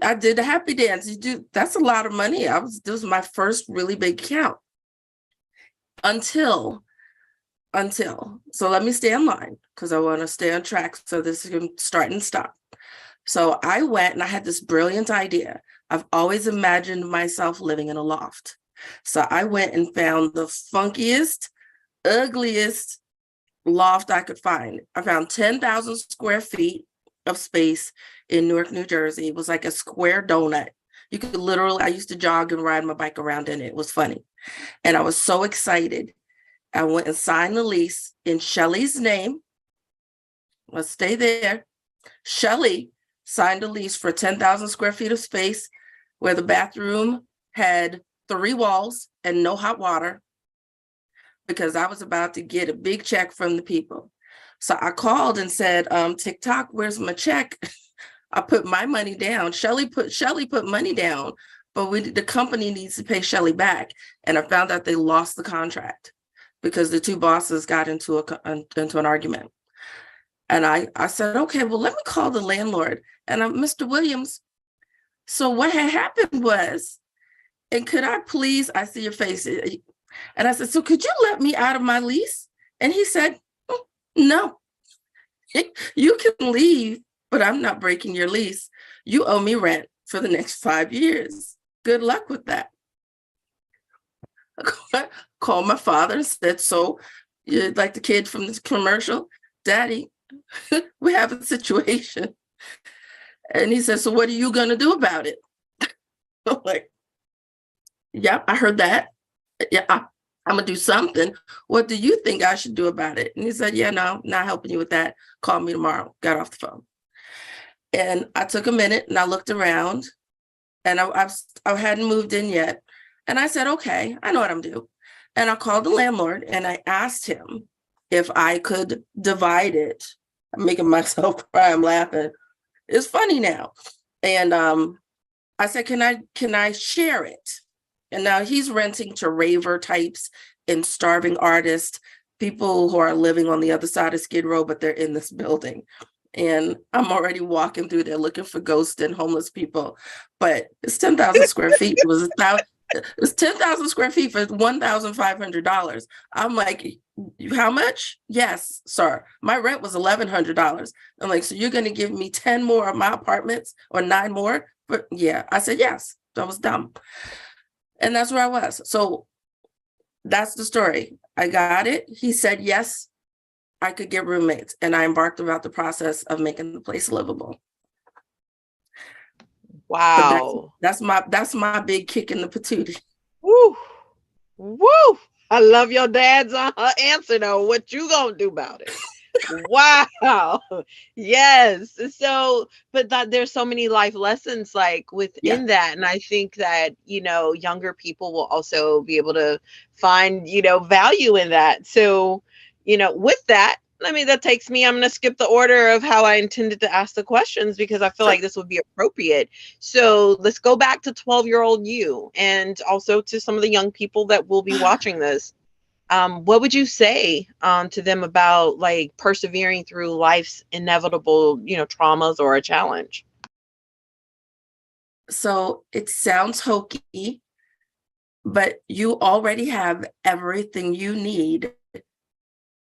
I did a happy dance. That's a lot of money. This was my first really big account. Until, so let me stay in line because I want to stay on track so this is going to start and stop. So I went and I had this brilliant idea. I've always imagined myself living in a loft. So I went and found the funkiest, ugliest loft I could find. I found 10,000 square feet of space in Newark, New Jersey. It was like a square donut. You could literally, I used to jog and ride my bike around in it. It was funny. And I was so excited. I went and signed the lease in Shellie's name. Let's stay there. Shellie signed a lease for 10,000 square feet of space where the bathroom had 3 walls and no hot water, because I was about to get a big check from the people. So I called and said, TikTok, where's my check? I put my money down. Shellie put money down, but the company needs to pay Shellie back. And I found out they lost the contract because the 2 bosses got into an argument. And I said, okay, well, let me call the landlord. And I'm Mr. Williams. So what had happened was, and could I please, I see your face. And I said, so could you let me out of my lease? And he said, no, you can leave, but I'm not breaking your lease. You owe me rent for the next 5 years. Good luck with that. I called my father and said, so you're like the kid from this commercial, Daddy, we have a situation. And he said, so what are you going to do about it? I'm like, yeah, I heard that. Yeah, I'm going to do something. What do you think I should do about it? And he said, yeah, no, not helping you with that. Call me tomorrow. Got off the phone. And I took a minute and I looked around, and I hadn't moved in yet. And I said, okay, I know what I'm doing. And I called the landlord and I asked him if I could divide it. I'm making myself cry. I'm laughing. It's funny now. And I said, can I share it? And now he's renting to raver types and starving artists, people who are living on the other side of Skid Row, but they're in this building. And I'm already walking through there looking for ghosts and homeless people. But it's 10,000 square feet. It was 10,000 square feet for $1,500. I'm like, how much? Yes, sir. My rent was $1,100. I'm like, so you're going to give me 10 more of my apartments or 9 more? But yeah, I said, yes. That was dumb. And that's where I was. So that's the story. I got it. He said, yes, I could get roommates. And I embarked about the process of making the place livable. Wow. That's my big kick in the patootie. Woo. Woo. I love your dad's answer though. What you gonna do about it? Wow. Yes. So, but there's so many life lessons like within that. And I think that, younger people will also be able to find, value in that. So, with that, that takes me, I'm going to skip the order of how I intended to ask the questions because I feel like this would be appropriate. So let's go back to 12-year-old you and also to some of the young people that will be watching this. What would you say to them about like persevering through life's inevitable, traumas or a challenge? So it sounds hokey, but you already have everything you need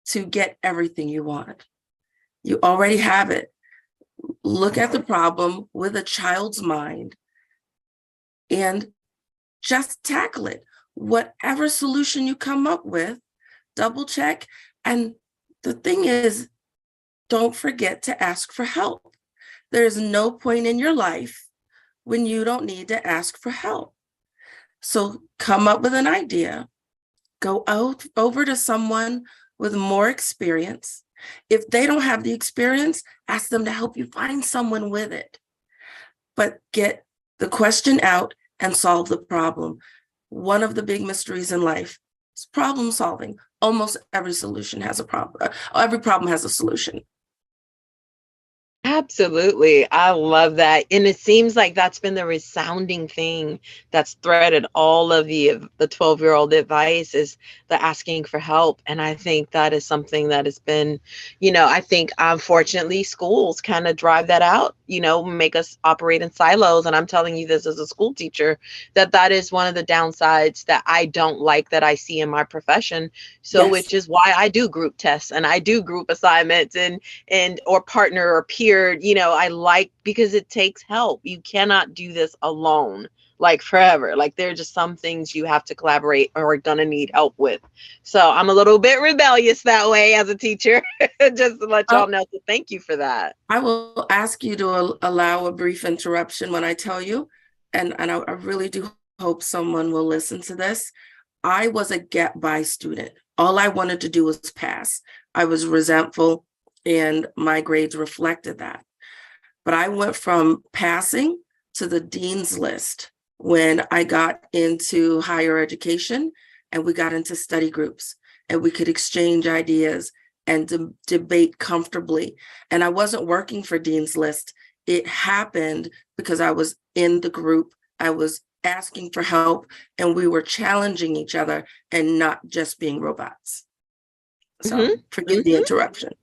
to get everything you want. You already have it. Look at the problem with a child's mind and just tackle it. Whatever solution you come up with, double check. And the thing is, don't forget to ask for help. There's no point in your life when you don't need to ask for help. So come up with an idea, go out over to someone with more experience. If they don't have the experience, ask them to help you find someone with it. But get the question out and solve the problem. One of the big mysteries in life is problem solving. Almost every solution has a problem. Every problem has a solution. Absolutely. I love that. And it seems like that's been the resounding thing that's threaded all of the 12-year-old advice is the asking for help. And I think that is something that has been, I think unfortunately schools kind of drive that out, make us operate in silos. And I'm telling you this as a school teacher, that is one of the downsides that I don't like that I see in my profession. So, which is why I do group tests and I do group assignments and or partner or peer I like, because it takes help. You cannot do this alone, like forever. Like there are just some things you have to collaborate or are gonna need help with. So I'm a little bit rebellious that way as a teacher, just to let y'all know. So thank you for that. I will ask you to allow a brief interruption when I tell you, and I really do hope someone will listen to this. I was a get by student. All I wanted to do was pass. I was resentful, and my grades reflected that. But I went from passing to the dean's list when I got into higher education, and we got into study groups, and we could exchange ideas and debate comfortably. And I wasn't working for dean's list. It happened because I was in the group. I was asking for help, and we were challenging each other and not just being robots. So forgive the interruption.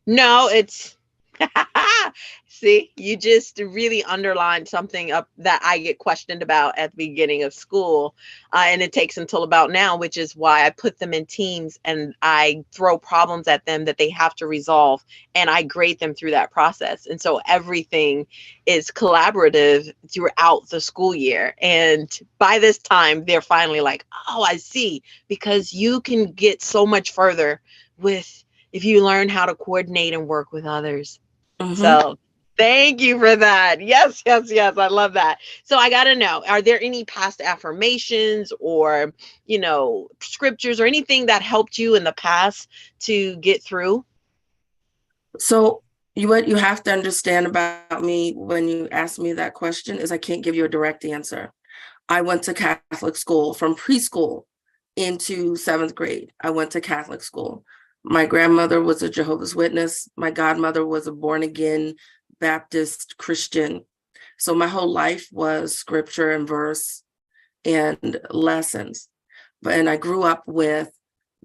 No, it's see, you just really underlined something up that I get questioned about at the beginning of school. And it takes until about now, which is why I put them in teams and I throw problems at them that they have to resolve, and I grade them through that process. And so everything is collaborative throughout the school year. And by this time, they're finally like, oh, I see, because you can get so much further if you learn how to coordinate and work with others. So thank you for that. Yes, yes, yes. I love that. So I got to know, are there any past affirmations or, scriptures or anything that helped you in the past to get through? So what you have to understand about me when you ask me that question is I can't give you a direct answer. I went to Catholic school from preschool into 7th grade. I went to Catholic school. My grandmother was a Jehovah's Witness. My godmother was a born-again Baptist Christian. So my whole life was scripture and verse and lessons. And I grew up with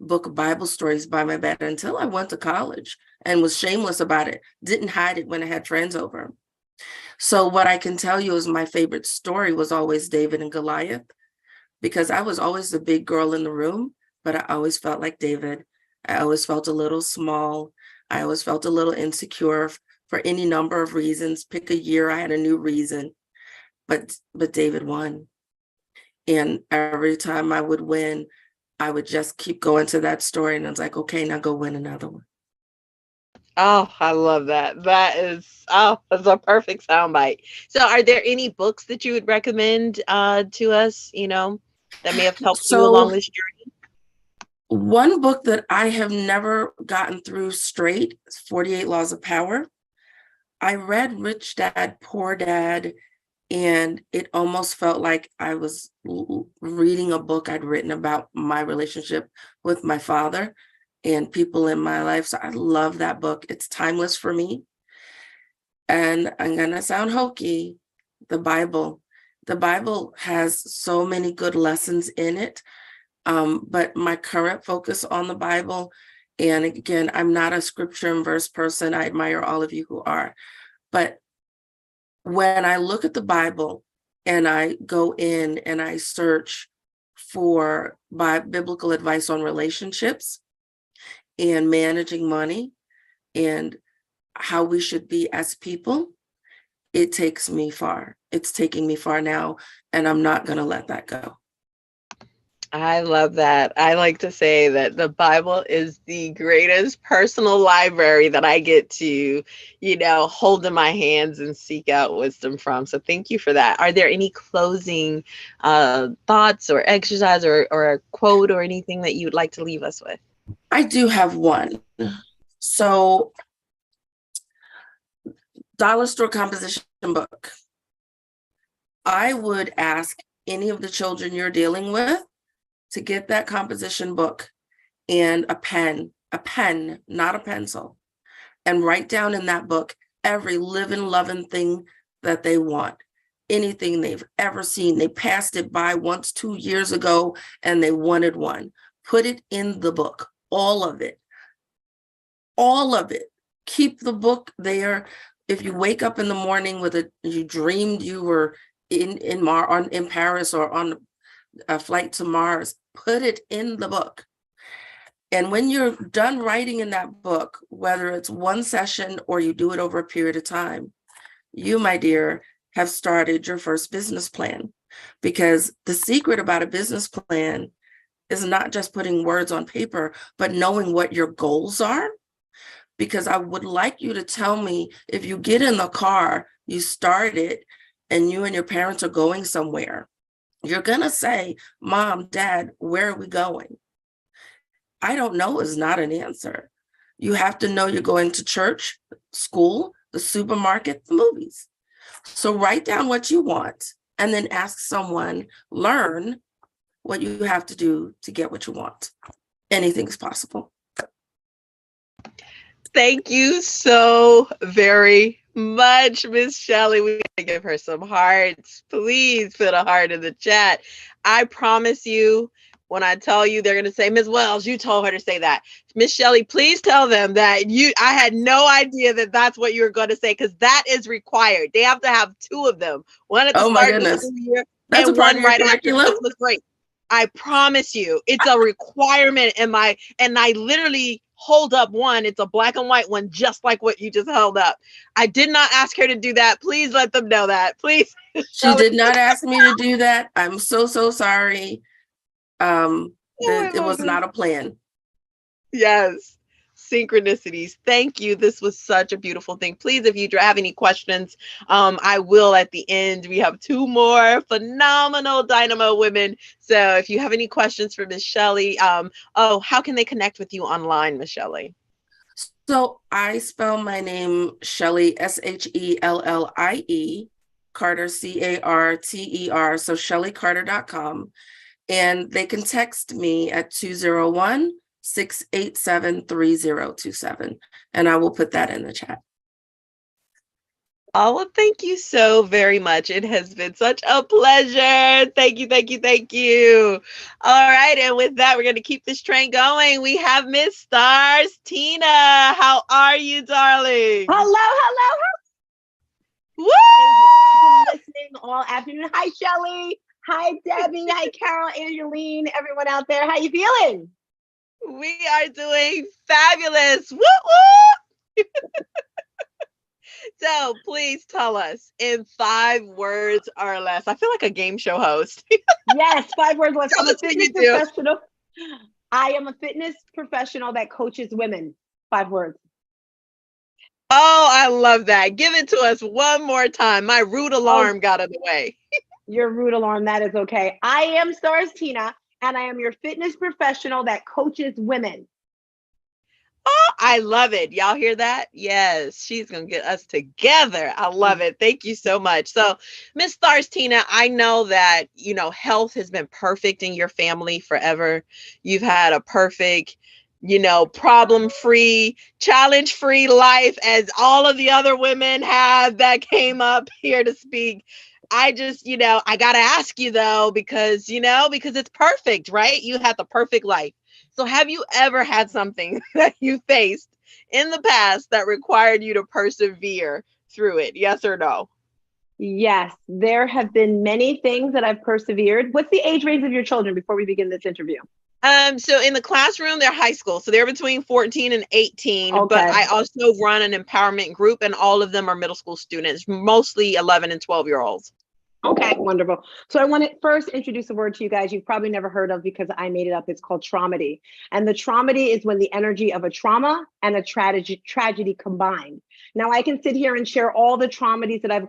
book of Bible stories by my bed until I went to college and was shameless about it. Didn't hide it when I had friends over. So what I can tell you is my favorite story was always David and Goliath, because I was always the big girl in the room, but I always felt like David. I always felt a little small. I always felt a little insecure for any number of reasons. Pick a year, I had a new reason, but David won. And every time I would win, I would just keep going to that story. And I was like, okay, now go win another one. Oh, I love that. That's a perfect soundbite. So are there any books that you would recommend to us, that may have helped you along this journey? One book that I have never gotten through straight is 48 Laws of Power. I read Rich Dad, Poor Dad, and it almost felt like I was reading a book I'd written about my relationship with my father and people in my life. So I love that book. It's timeless for me. And I'm going to sound hokey. The Bible. The Bible has so many good lessons in it. But my current focus on the Bible, and again, I'm not a scripture and verse person. I admire all of you who are. But when I look at the Bible and I go in and I search for biblical advice on relationships and managing money and how we should be as people, it takes me far. It's taking me far now, and I'm not going to let that go. I love that. I like to say that the Bible is the greatest personal library that I get to, hold in my hands and seek out wisdom from. So thank you for that. Are there any closing thoughts or exercise or a quote or anything that you would like to leave us with? I do have one. So, dollar store composition book. I would ask any of the children you're dealing with to get that composition book and a pen, not a pencil, and write down in that book every living, loving thing that they want, anything they've ever seen. They passed it by once 2 years ago and they wanted one. Put it in the book, all of it. All of it. Keep the book there. If you wake up in the morning you dreamed you were in Paris or on a flight to Mars, put it in the book. And when you're done writing in that book, whether it's one session or you do it over a period of time, you, my dear, have started your first business plan. Because the secret about a business plan is not just putting words on paper, but knowing what your goals are. Because I would like you to tell me, if you get in the car, you start it, and you and your parents are going somewhere, you're going to say, Mom, Dad, where are we going? I don't know is not an answer. You have to know you're going to church, school, the supermarket, the movies. So write down what you want and then ask someone, learn what you have to do to get what you want. Anything is possible. Thank you so very much, Miss Shellie. We gotta give her some hearts. Please put a heart in the chat. I promise you, when I tell you, they're gonna say, Ms. Wells, you told her to say that. Miss Shellie, please tell them that I had no idea that that's what you were going to say, because that is required. They have to have two of them, one at the Oh my start of the goodness. school year That's a and part one of your right after curriculum? Christmas break. I promise you, it's a requirement and I literally hold up one. It's a black and white one, just like what you just held up. I did not ask her to do that. Please let them know that. Please. She did not ask me to do that. I'm so sorry. It was not a plan. Yes. Synchronicities. Thank you. This was such a beautiful thing. Please, if you have any questions, I will at the end. We have two more phenomenal Dynamo women. So if you have any questions for Miss Shellie, how can they connect with you online, Miss Shellie? So I spell my name Shellie, Shellie, Carter, Carter. So ShellieCarter.com. And they can text me at 201-687-3027. And I will put that in the chat. Oh, well, thank you so very much. It has been such a pleasure. Thank you, thank you, thank you. All right, and with that, we're going to keep this train going. We have Miss StarzTina. How are you, darling? Hello. Woo! Been listening all afternoon. Hi, Shellie. Hi, Debbie. Hi, Carol, Angeline, everyone out there. How you feeling? We are doing fabulous. Woo woo! So please tell us in 5 words or less. I feel like a game show host. Yes, 5 words less. I'm a That's what fitness you do. professional. I am a fitness professional that coaches women. 5 words. Oh, I love that. Give it to us one more time. My root alarm got in the way. Your root alarm, that is okay. I am StarzTina, and I am your fitness professional that coaches women. Oh, I love it. Y'all hear that? Yes, she's going to get us together. I love it. Thank you so much. So, Miss StarzTina, I know that, health has been perfect in your family forever. You've had a perfect, problem-free, challenge-free life, as all of the other women have that came up here to speak. I just, I got to ask you though, because it's perfect, right? You had the perfect life. So have you ever had something that you faced in the past that required you to persevere through it? Yes or no? Yes, there have been many things that I've persevered. What's the age range of your children before we begin this interview? So in the classroom, they're high school. So they're between 14 and 18, Okay. But I also run an empowerment group, and all of them are middle school students, mostly 11 and 12-year-olds. Okay, wonderful. So I want to first introduce a word to you guys you've probably never heard of because I made it up. It's called traumedy. And the traumedy is when the energy of a trauma and a tragedy combined. Now I can sit here and share all the traumedies that I've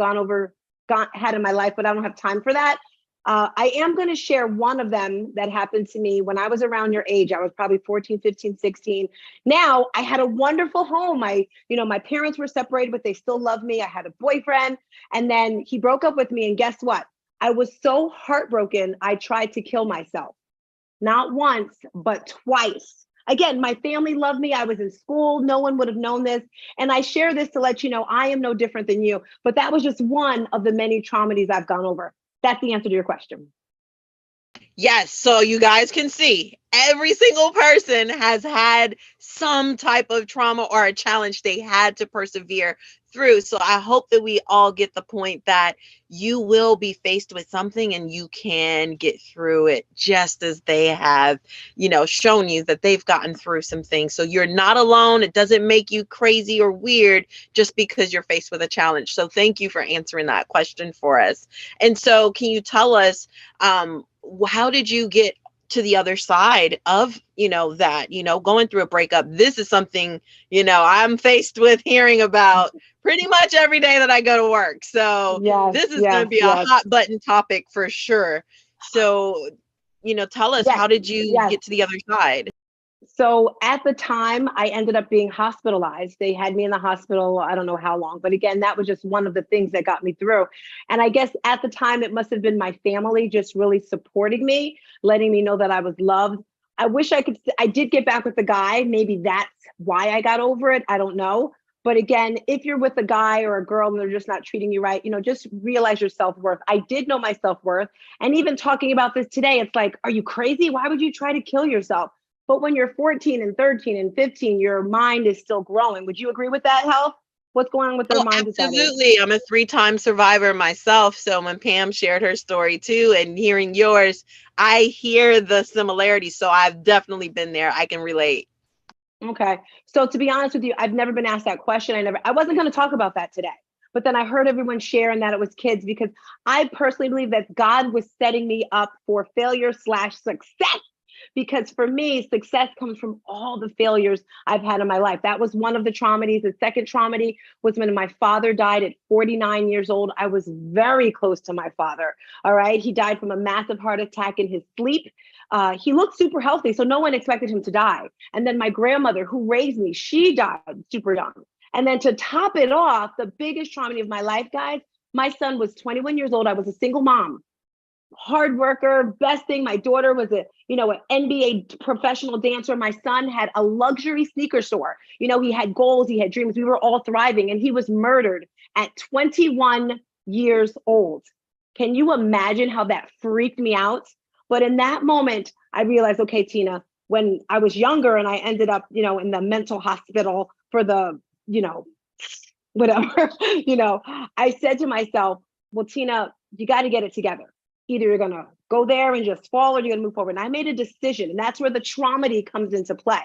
had in my life, but I don't have time for that. I am going to share one of them that happened to me when I was around your age. I was probably 14, 15, 16. Now I had a wonderful home. My parents were separated, but they still loved me. I had a boyfriend, and then he broke up with me. And guess what? I was so heartbroken. I tried to kill myself, not once, but twice. Again, my family loved me. I was in school. No one would have known this. And I share this to let you know I am no different than you. But that was just one of the many traumedies I've gone over. That's the answer to your question. Yes, so you guys can see every single person has had some type of trauma or a challenge they had to persevere through. So I hope that we all get the point that you will be faced with something and you can get through it just as they have, shown you that they've gotten through some things. So you're not alone. It doesn't make you crazy or weird just because you're faced with a challenge. So thank you for answering that question for us. And so can you tell us, how did you get to the other side of that, going through a breakup? This is something I'm faced with hearing about pretty much every day that I go to work, so Yes, this is going yes, to be a yes, hot button topic for sure. So tell us, yes, how did you yes. get to the other side? So at the time, I ended up being hospitalized. They had me in the hospital, I don't know how long, but again, that was just one of the things that got me through. And I guess at the time, it must have been my family just really supporting me, letting me know that I was loved. I wish I did get back with the guy. Maybe that's why I got over it. I don't know. But again, if you're with a guy or a girl and they're just not treating you right, just realize your self-worth. I did know my self-worth. And even talking about this today, it's like, are you crazy? Why would you try to kill yourself? But when you're 14 and 13 and 15, your mind is still growing. Would you agree with that, Health? What's going on with their Oh, minds at that age? absolutely. I'm a three-time survivor myself. So when Pam shared her story too, and hearing yours, I hear the similarities. So I've definitely been there. I can relate. Okay. So to be honest with you, I've never been asked that question. I wasn't going to talk about that today. But then I heard everyone sharing that it was kids, because I personally believe that God was setting me up for failure/success. Because for me, success comes from all the failures I've had in my life. That was one of the traumas. The second trauma was when my father died at 49 years old. I was very close to my father. All right. He died from a massive heart attack in his sleep. He looked super healthy, so no one expected him to die. And then my grandmother, who raised me, she died super young. And then to top it off, the biggest trauma of my life, guys, my son was 21 years old. I was a single mom, hard worker, best thing. My daughter was an NBA professional dancer. My son had a luxury sneaker store. He had goals, he had dreams. We were all thriving, and he was murdered at 21 years old. Can you imagine how that freaked me out? But in that moment, I realized, okay, Tina, when I was younger and I ended up, in the mental hospital for the, whatever, I said to myself, well, Tina, you got to get it together. Either you're going to go there and just fall, or you're going to move forward. And I made a decision, and that's where the trauma comes into play.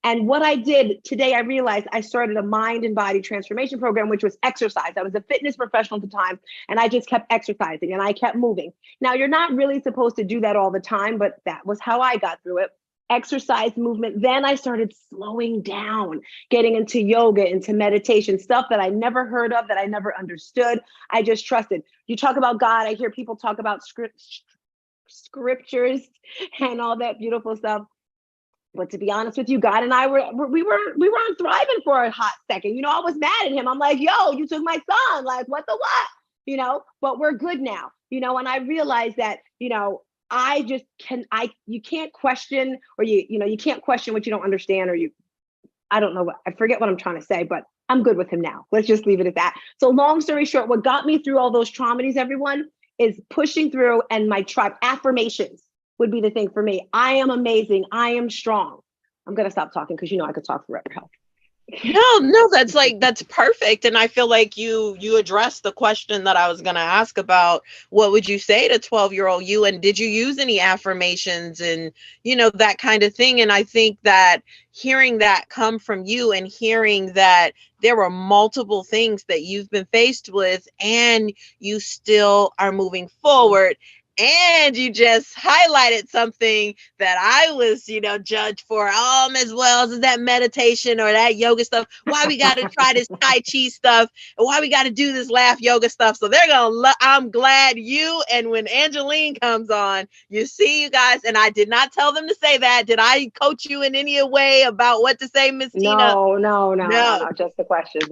And what I did today, I realized I started a mind and body transformation program, which was exercise. I was a fitness professional at the time, and I just kept exercising and I kept moving. Now, you're not really supposed to do that all the time, but that was how I got through it. Exercise, movement. Then I started slowing down, getting into yoga, into meditation, stuff that I never heard of, that I never understood. I just trusted. You talk about God, I hear people talk about scriptures and all that beautiful stuff. But to be honest with you, God and I weren't thriving for a hot second. I was mad at him. I'm like, yo, you took my son. Like, what the what? But we're good now. And I realized that, you can't question, or you can't question what you don't understand, or I don't know I forget what I'm trying to say, but I'm good with him now. Let's just leave it at that. So long story short, what got me through all those traumas, everyone, is pushing through, and my tribe affirmations would be the thing for me. I am amazing. I am strong. I'm going to stop talking because I could talk forever. Help. No, that's perfect. And I feel like you addressed the question that I was going to ask about what would you say to 12-year-old you, and did you use any affirmations and that kind of thing. And I think that hearing that come from you, and hearing that there were multiple things that you've been faced with and you still are moving forward. And you just highlighted something that I was, judged for, as well as that meditation or that yoga stuff. Why we got to try this Tai Chi stuff, and why we got to do this laugh yoga stuff. So they're going to, I'm glad you, and when Angeline comes on, you see you guys, and I did not tell them to say that. Did I coach you in any way about what to say, Miss Tina? No. Just the questions.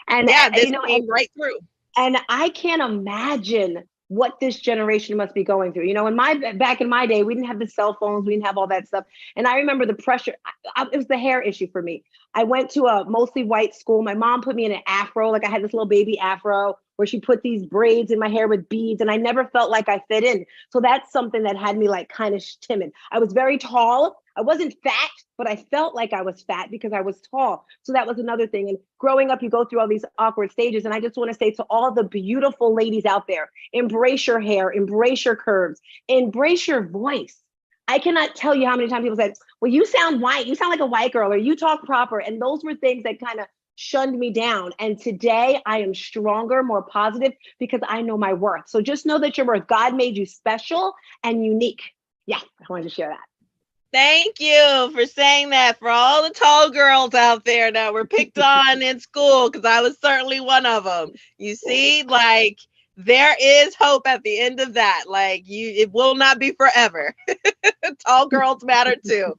And yeah, this came right through. And I can't imagine what this generation must be going through. You know, back in my day, we didn't have the cell phones, we didn't have all that stuff. And I remember the pressure. It was the hair issue for me. I went to a mostly white school. My mom put me in an afro, like I had this little baby afro where she put these braids in my hair with beads, and I never felt like I fit in. So that's something that had me like kind of timid. I was very tall. I wasn't fat, but I felt like I was fat because I was tall. So that was another thing. And growing up, you go through all these awkward stages. And I just want to say to all the beautiful ladies out there, embrace your hair, embrace your curves, embrace your voice. I cannot tell you how many times people said, well, you sound white, you sound like a white girl, or you talk proper. And those were things that kind of shunned me down. And today I am stronger, more positive because I know my worth. So just know that your worth. God made you special and unique. Yeah, I wanted to share that. Thank you for saying that for all the tall girls out there that were picked on in school, because I was certainly one of them. You see, like, there is hope at the end of that. Like, it will not be forever. Tall girls matter too.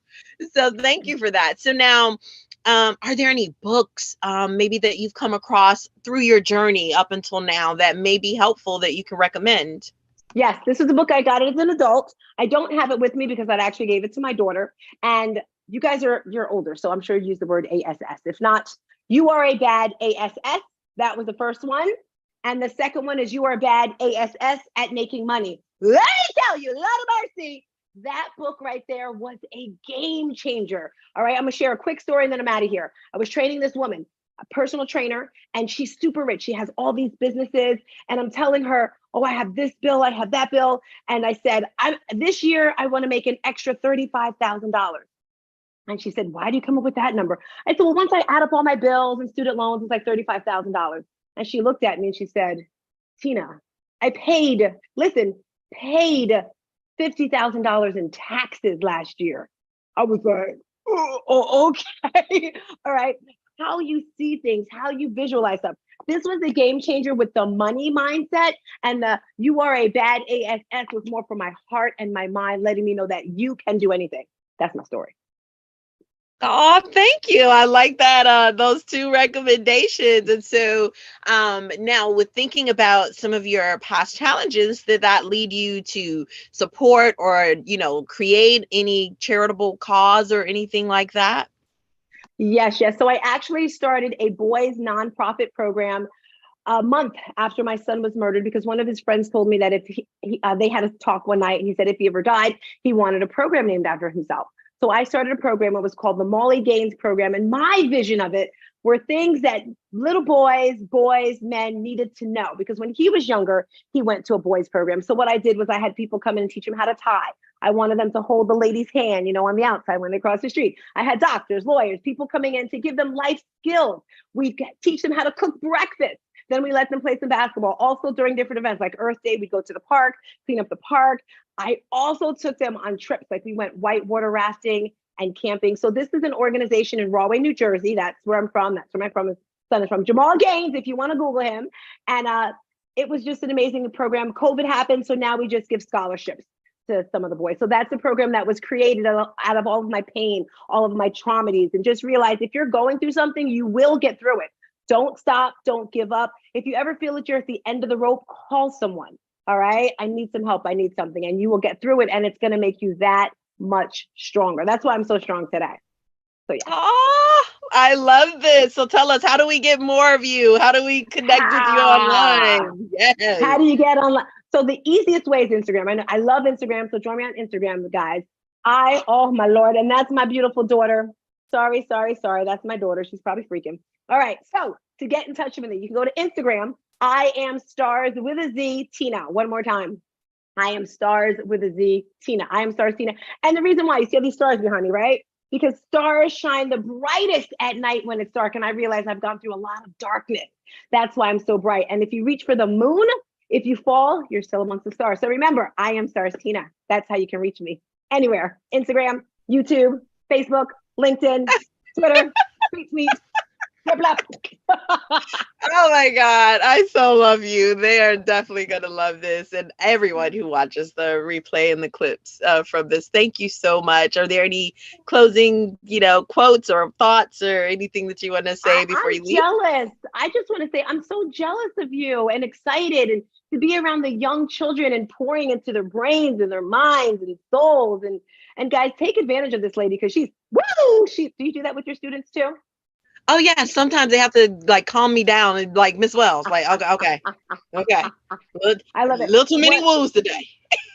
So thank you for that. So now, are there any books maybe that you've come across through your journey up until now that may be helpful that you can recommend? Yes, this is a book I got as an adult. I don't have it with me because I actually gave it to my daughter. And you guys you're older, so I'm sure you use the word ASS. If not, You Are a Bad ASS. That was the first one. And the second one is You Are Bad ASS at Making Money. Let me tell you, Lord of mercy, that book right there was a game changer. All right, I'm gonna share a quick story and then I'm out of here. I was training this woman, a personal trainer, and she's super rich. She has all these businesses, and I'm telling her, oh, I have this bill, I have that bill. And I said, this year, I want to make an extra $35,000. And she said, why do you come up with that number? I said, well, once I add up all my bills and student loans, it's like $35,000. And she looked at me and she said, Tina, I paid $50,000 in taxes last year. I was like, oh, okay. All right. How you see things, how you visualize stuff. This was a game changer with the money mindset, and the You Are a Bad ASS was more for my heart and my mind, letting me know that you can do anything. That's my story. Oh, thank you. I like that, those two recommendations. And so now with thinking about some of your past challenges, did that lead you to support or, create any charitable cause or anything like that? Yes. So I actually started a boys nonprofit program a month after my son was murdered, because one of his friends told me that if they had a talk one night, and he said if he ever died, he wanted a program named after himself. So I started a program. It was called the Molly Gaines program. And my vision of it were things that little boys, men needed to know, because when he was younger, he went to a boys program. So what I did was I had people come in and teach him how to tie. I wanted them to hold the lady's hand, on the outside when they cross the street. I had doctors, lawyers, people coming in to give them life skills. We teach them how to cook breakfast. Then we let them play some basketball. Also during different events like Earth Day, we'd go to the park, clean up the park. I also took them on trips. Like we went whitewater rafting and camping. So this is an organization in Rahway, New Jersey. That's where I'm from. That's where my son is from. Jamal Gaines, if you want to Google him. And it was just an amazing program. COVID happened. So now we just give scholarships to some of the boys. So that's a program that was created out of all of my pain, all of my traumas, and just realize if you're going through something, you will get through it. Don't stop. Don't give up. If you ever feel that you're at the end of the rope, call someone. All right. I need some help. I need something. And you will get through it. And it's going to make you that much stronger. That's why I'm so strong today. So yeah. Oh, I love this. So tell us, how do we get more of you? How do we connect with you online? Yes. How do you get online? So the easiest way is Instagram. I know I love Instagram. So join me on Instagram, guys. Oh my Lord. And that's my beautiful daughter. Sorry. That's my daughter. She's probably freaking. All right. So to get in touch with me, you can go to Instagram. I am Stars with a Z Tina. One more time. I am Stars with a Z Tina. I am StarzTina. And the reason why, you see all these stars behind me, right? Because stars shine the brightest at night when it's dark. And I realize I've gone through a lot of darkness. That's why I'm so bright. And if you reach for the moon, if you fall, you're still amongst the stars. So remember, I am StarzTina. That's how you can reach me anywhere. Instagram, YouTube, Facebook, LinkedIn, Twitter, tweet. Blah, blah. Oh my God. I so love you. They are definitely going to love this. And everyone who watches the replay and the clips from this, thank you so much. Are there any closing, quotes or thoughts or anything that you want to say before I'm you leave? jealous. I just want to say I'm so jealous of you and excited and to be around the young children and pouring into their brains and their minds and souls. And guys, take advantage of this lady because she's woo. Do you do that with your students too? Oh yeah, sometimes they have to like calm me down and like Miss Wells, like okay. I love it. Little too many woos today.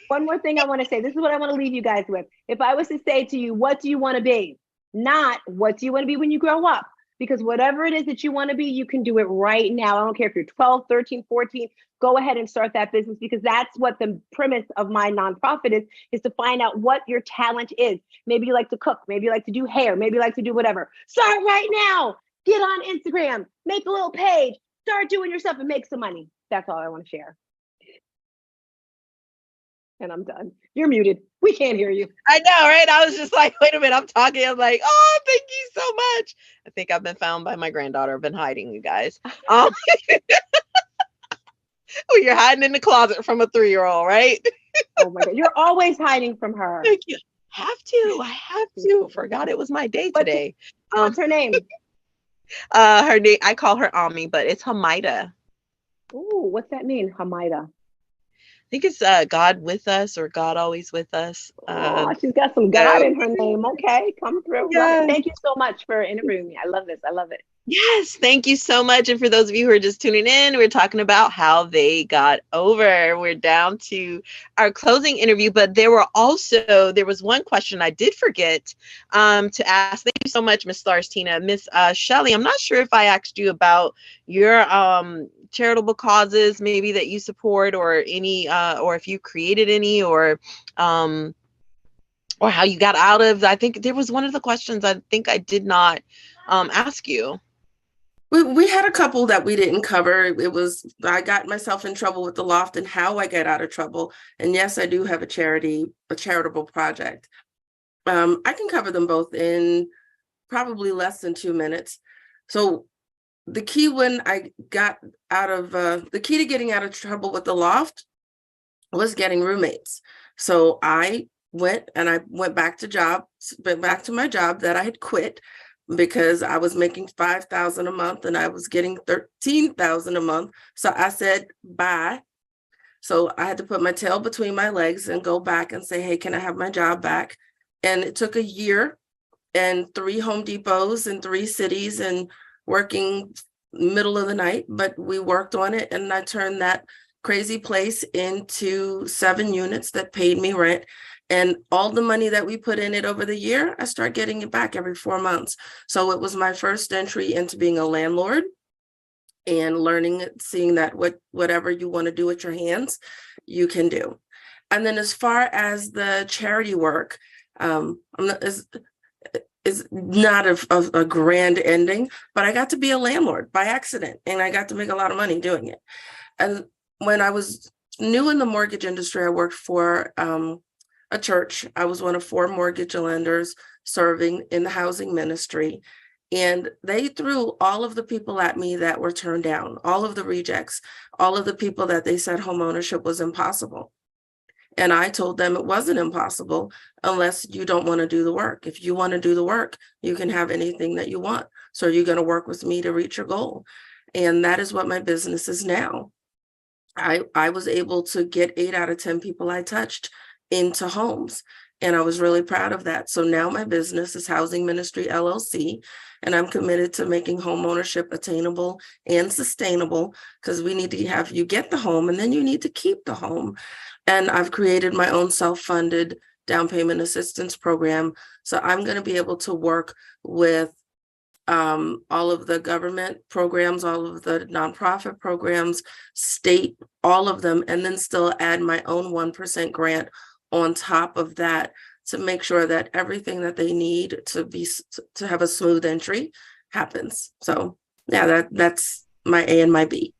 One more thing I want to say. This is what I want to leave you guys with. If I was to say to you, what do you want to be? Not what do you want to be when you grow up? Because whatever it is that you want to be, you can do it right now. I don't care if you're 12, 13, 14, go ahead and start that business because that's what the premise of my nonprofit is to find out what your talent is. Maybe you like to cook, maybe you like to do hair, maybe you like to do whatever. Start right now. Get on Instagram, make a little page, start doing your stuff and make some money. That's all I want to share. And I'm done. You're muted. We can't hear you. I know, right? I was just like, wait a minute, I'm talking. I'm like, oh, thank you so much. I think I've been found by my granddaughter. I've been hiding, you guys. Well, you're hiding in the closet from a 3-year-old, right? Oh my God. You're always hiding from her. Thank you. I have to. Forgot it was my day today. What's her name? Her name, I call her Ami, but it's Hamida. Ooh, what's that mean? Hamida. I think it's God with us or God always with us. Oh, she's got some God in her name. Okay, come through. Yes. Love it. Thank you so much for interviewing me. I love this. I love it. Yes, thank you so much. And for those of you who are just tuning in, we're talking about how they got over. We're down to our closing interview, but there was one question I did forget to ask. Thank you so much, Miss StarzTina. Miss Shellie, I'm not sure if I asked you about your charitable causes maybe that you support or any or if you created any or how you got out of. I think there was one of the questions I think I did not ask you. We had a couple that we didn't cover. I got myself in trouble with the loft and how I got out of trouble. And yes, I do have a charitable project. I can cover them both in probably less than 2 minutes. So the key to getting out of trouble with the loft was getting roommates. So I went back to my job that I had quit because I was making $5,000 a month and I was getting $13,000 a month. So I said, bye. So I had to put my tail between my legs and go back and say, hey, can I have my job back? And it took a year and 3 Home Depots in 3 cities and working middle of the night, but we worked on it. And I turned that crazy place into 7 units that paid me rent. And all the money that we put in it over the year, I start getting it back every 4 months. So it was my first entry into being a landlord and learning, seeing that whatever you want to do with your hands, you can do. And then as far as the charity work, is not a grand ending, but I got to be a landlord by accident and I got to make a lot of money doing it. And when I was new in the mortgage industry, I worked for a church. I was one of 4 mortgage lenders serving in the housing ministry. And they threw all of the people at me that were turned down, all of the rejects, all of the people that they said home ownership was impossible. And I told them it wasn't impossible unless you don't want to do the work. If you want to do the work, you can have anything that you want. So are you going to work with me to reach your goal? And that is what my business is now. I was able to get 8 out of 10 people I touched into homes. And I was really proud of that. So now my business is Housing Ministry LLC, and I'm committed to making home ownership attainable and sustainable because we need to have you get the home and then you need to keep the home. And I've created my own self-funded down payment assistance program. So I'm going to be able to work with all of the government programs, all of the nonprofit programs, state, all of them, and then still add my own 1% grant on top of that to make sure that everything that they need to have a smooth entry happens. So yeah, that's my A and my B.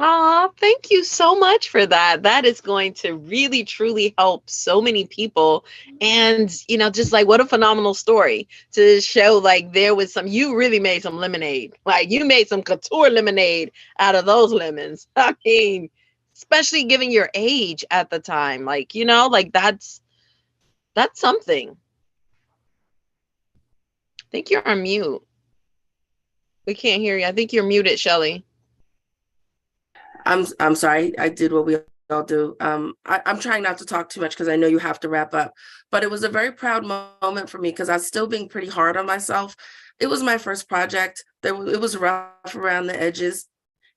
Aw, thank you so much for that. That is going to really, truly help so many people. And, just like what a phenomenal story to show like there was you really made some lemonade. Like you made some couture lemonade out of those lemons. I mean, especially given your age at the time. Like, like that's something. I think you're on mute. We can't hear you. I think you're muted, Shellie. I'm sorry. I did what we all do. I'm trying not to talk too much because I know you have to wrap up. But it was a very proud moment for me because I was still being pretty hard on myself. It was my first project. It was rough around the edges,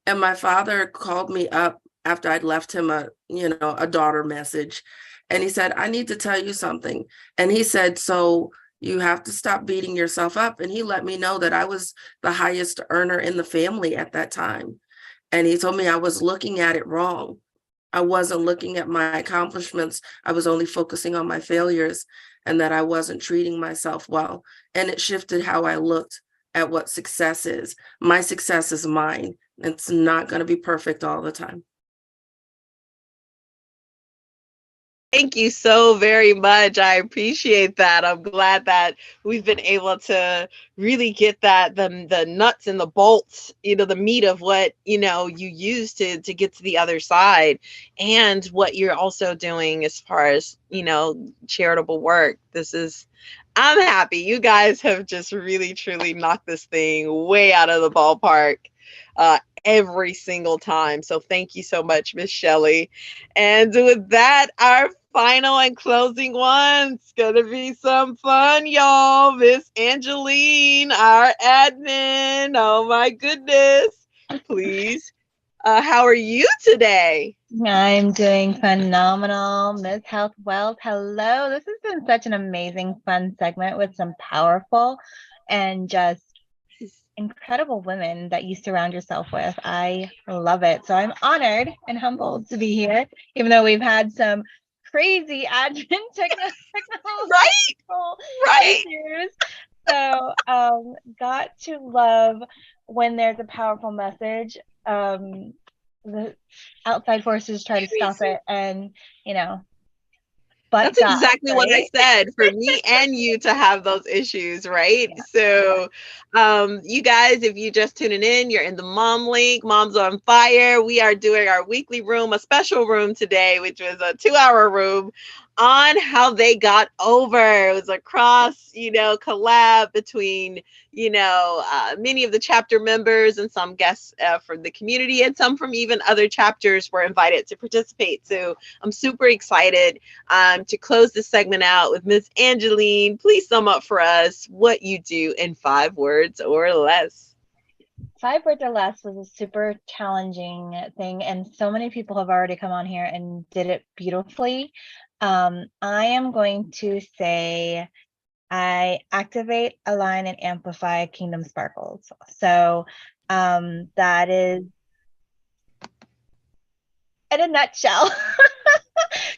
and my father called me up after I'd left him a daughter message, and he said, "I need to tell you something." And he said, "So you have to stop beating yourself up." And he let me know that I was the highest earner in the family at that time. And he told me I was looking at it wrong. I wasn't looking at my accomplishments. I was only focusing on my failures, and that I wasn't treating myself well. And it shifted how I looked at what success is. My success is mine. It's not going to be perfect all the time. Thank you so very much. I appreciate that. I'm glad that we've been able to really get that the nuts and the bolts, the meat of what, you use to get to the other side, and what you're also doing as far as, charitable work. I'm happy. You guys have just really truly knocked this thing way out of the ballpark. Every single time. So thank you so much, Miss Shellie. And with that, our final and closing one. It's gonna be some fun, y'all. Miss Angeline, our admin. Oh my goodness. Please. How are you today? I'm doing phenomenal, Miss Health Wealth. Hello. This has been such an amazing, fun segment with some powerful and just incredible women that you surround yourself with. I love it. So I'm honored and humbled to be here, even though we've had some crazy admin technical Right. issues. So got to love when there's a powerful message. The outside forces try to stop it, and but that's exactly what I said, for me and you to have those issues, right? Yeah. So you guys, if you just tuning in, you're in the Mom Link, Moms on Fire. We are doing our weekly room, a special room today, which was a 2-hour room on how they got over. It was a cross, collab between, many of the chapter members and some guests from the community, and some from even other chapters were invited to participate. So I'm super excited to close this segment out with Miss Angeline. Please sum up for us what you do in 5 words or less. 5 words or less was a super challenging thing, and so many people have already come on here and did it beautifully. I am going to say I activate, align, and amplify Kingdom Sparkles. So that is, in a nutshell,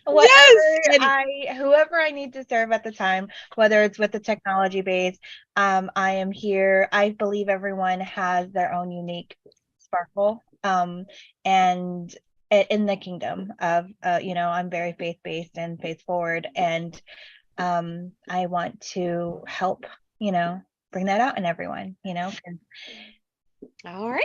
whoever I need to serve at the time, whether it's with the technology base, I am here. I believe everyone has their own unique sparkle, and in the kingdom of, I'm very faith-based and faith-forward, and I want to help, bring that out in everyone, All right.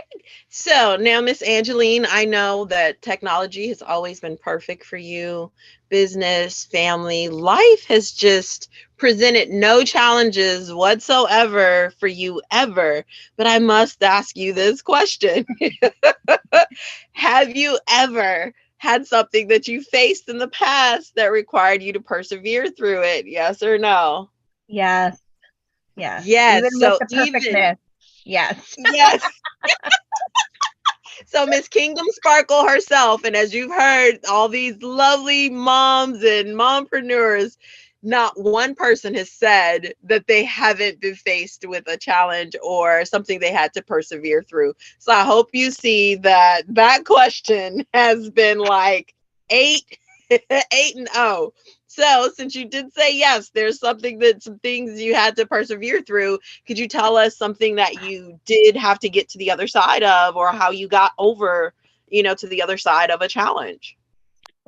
So now, Miss Angeline, I know that technology has always been perfect for you. Business, family, life has just presented no challenges whatsoever for you ever. But I must ask you this question. Have you ever had something that you faced in the past that required you to persevere through it? Yes or no? Yes. Yes. Yes. Even So with the perfectness. Yes. Yes. So Miss Kingdom Sparkle herself, and as you've heard, all these lovely moms and mompreneurs, not one person has said that they haven't been faced with a challenge or something they had to persevere through. So I hope you see that question has been like 8 and 0. So since you did say yes, there's some things you had to persevere through. Could you tell us something that you did have to get to the other side of, or how you got over, to the other side of a challenge.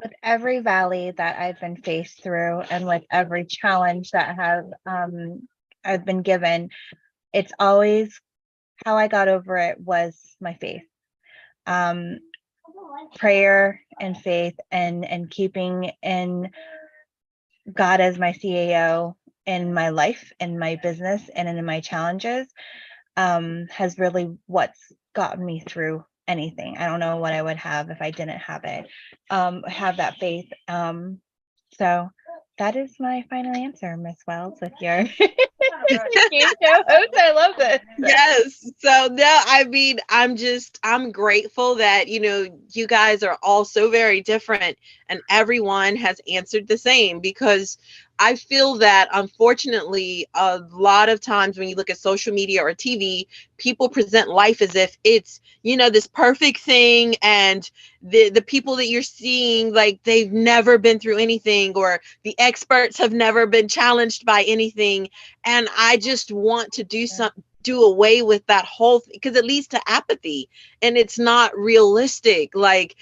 With every valley that I've been faced through, and with every challenge that I've been given, it's always how I got over it was my faith. Prayer and faith, and keeping in God as my CAO in my life, in my business, and in my challenges, has really what's gotten me through anything. I don't know what I would have if I didn't have it, have that faith. So that is my final answer, Miss Wells, with your game show host. I love this. Yes. So no, I mean, I'm grateful that, you guys are all so very different and everyone has answered the same, because I feel that unfortunately, a lot of times when you look at social media or TV, people present life as if it's, this perfect thing, and the people that you're seeing, like, they've never been through anything, or the experts have never been challenged by anything. And I just want to do away with that whole, because it leads to apathy and it's not realistic. Like,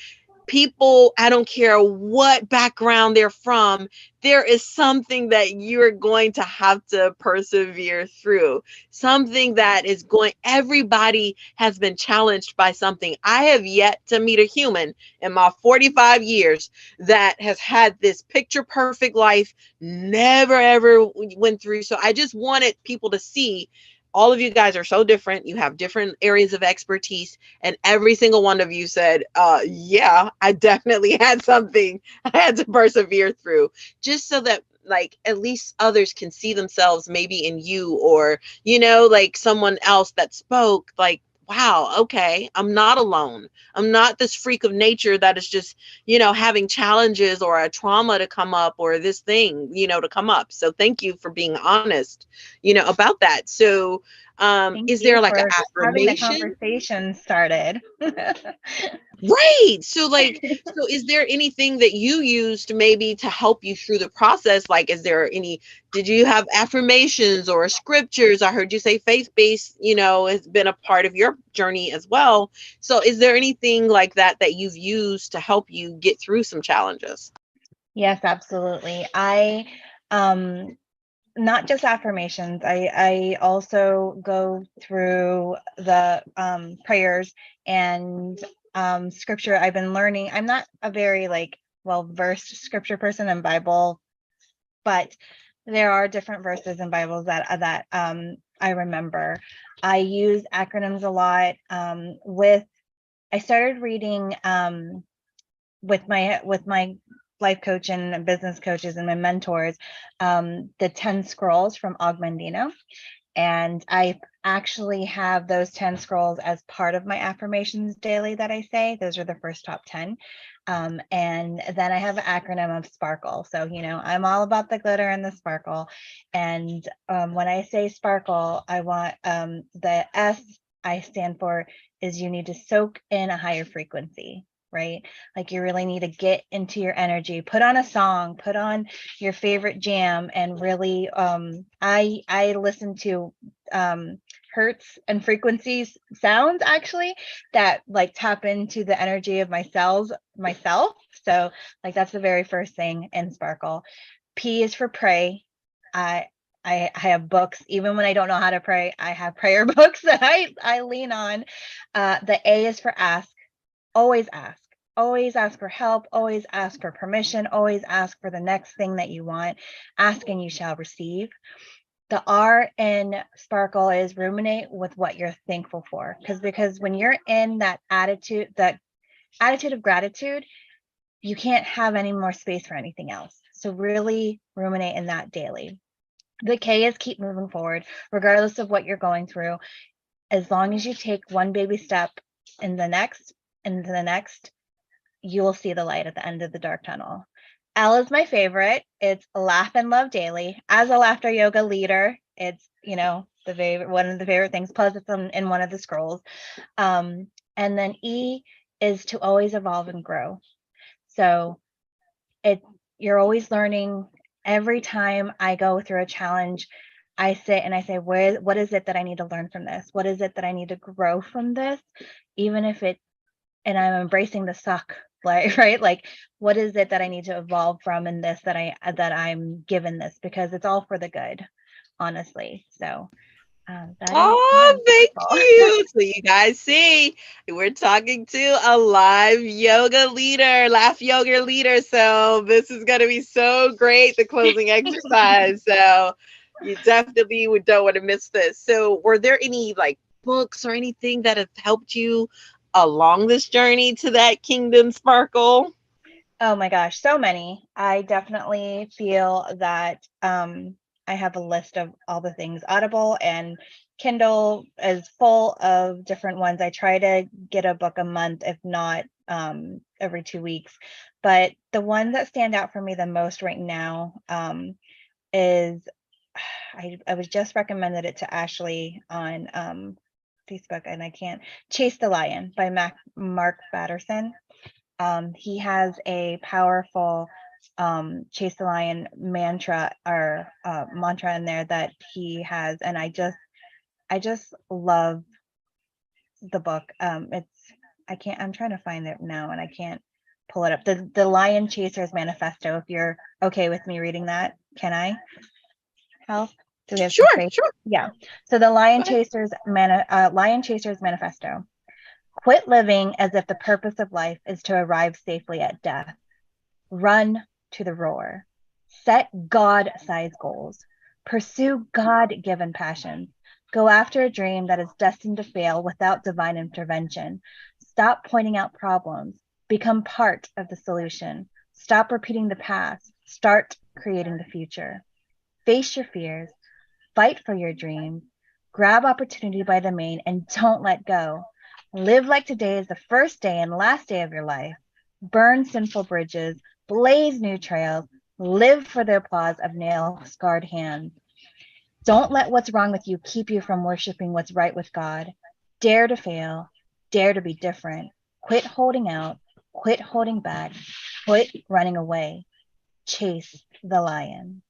people, I don't care what background they're from, there is something that you're going to have to persevere through. Something that is going, everybody has been challenged by something. I have yet to meet a human in my 45 years that has had this picture perfect life, never ever went through. So I just wanted people to see all of you guys are so different. You have different areas of expertise, and every single one of you said, yeah, I definitely had something I had to persevere through, just so that, like, at least others can see themselves maybe in you, or, like someone else that spoke, like, wow, okay, I'm not alone. I'm not this freak of nature that is just, having challenges or a trauma to come up, or this thing, to come up. So thank you for being honest, about that. So, Thank is there you like an for having the affirmation? conversation started. Right. So, like, so is there anything that you used maybe to help you through the process? Like, did you have affirmations or scriptures? I heard you say faith-based, has been a part of your journey as well. So is there anything like that you've used to help you get through some challenges? Yes, absolutely. I not just affirmations. I also go through the prayers and scripture. I've been learning. I'm not a very well-versed scripture person in Bible, but there are different verses in Bibles that I remember. I use acronyms a lot. I started reading with my life coach and business coaches and my mentors, the 10 scrolls from Augmendino. And I actually have those 10 scrolls as part of my affirmations daily that I say. Those are the first top 10. And then I have an acronym of SPARKLE. So, I'm all about the glitter and the sparkle. And when I say sparkle, I want the S I stand for is you need to soak in a higher frequency, right? Like, you really need to get into your energy, put on a song, put on your favorite jam, and really I listen to hertz and frequencies sounds actually that tap into the energy of myself. So that's the very first thing in Sparkle. P is for pray. I have books. Even when I don't know how to pray, I have prayer books that I lean on. The A is for ask. Always ask. Always ask for help. Always ask for permission. Always ask for the next thing that you want. Ask and you shall receive. The R in Sparkle is ruminate with what you're thankful for. Because when you're in that attitude of gratitude, you can't have any more space for anything else. So really ruminate in that daily. The K is keep moving forward, regardless of what you're going through. As long as you take one baby step in the next, into the next, you will see the light at the end of the dark tunnel. L is my favorite. It's laugh and love daily. As a laughter yoga leader, it's, the favorite, one of the favorite things. Plus, it's in one of the scrolls. And then E is to always evolve and grow. So you're always learning. Every time I go through a challenge, I sit and I say, what is it that I need to learn from this? What is it that I need to grow from this? Even if it and I'm embracing the suck, like, right? Like, what is it that I need to evolve from in this, that I'm given this, because it's all for the good, honestly. So that Oh, is thank wonderful. you. So you guys see, we're talking to a live yoga leader, laugh yoga leader. So this is going to be so great, the closing exercise. So you definitely don't want to miss this. So were there any like books or anything that have helped you along this journey to that kingdom sparkle? Oh my gosh, so many. I definitely feel that I have a list of all the things. Audible and Kindle is full of different ones. I try to get a book a month, if not every 2 weeks. But the one that stand out for me the most right now is I was just recommended it to Ashley on Facebook, and I can't, Chase the Lion by Mark Batterson. He has a powerful Chase the Lion mantra, or mantra in there that he has, and I just love the book. I'm trying to find it now and I can't pull it up. The Lion Chasers Manifesto. If you're okay with me reading that, can I? Help? Do we have some Sure, space? sure. Yeah. So the Go ahead. Lion Chasers Manifesto. Quit living as if the purpose of life is to arrive safely at death. Run to the roar. Set God-sized goals. Pursue God-given passions. Go after a dream that is destined to fail without divine intervention. Stop pointing out problems. Become part of the solution. Stop repeating the past. Start creating the future. Face your fears. Fight for your dreams. Grab opportunity by the mane and don't let go. Live like today is the first day and last day of your life. Burn sinful bridges. Blaze new trails. Live for the applause of nail-scarred hands. Don't let what's wrong with you keep you from worshiping what's right with God. Dare to fail. Dare to be different. Quit holding out. Quit holding back. Quit running away. Chase the lion.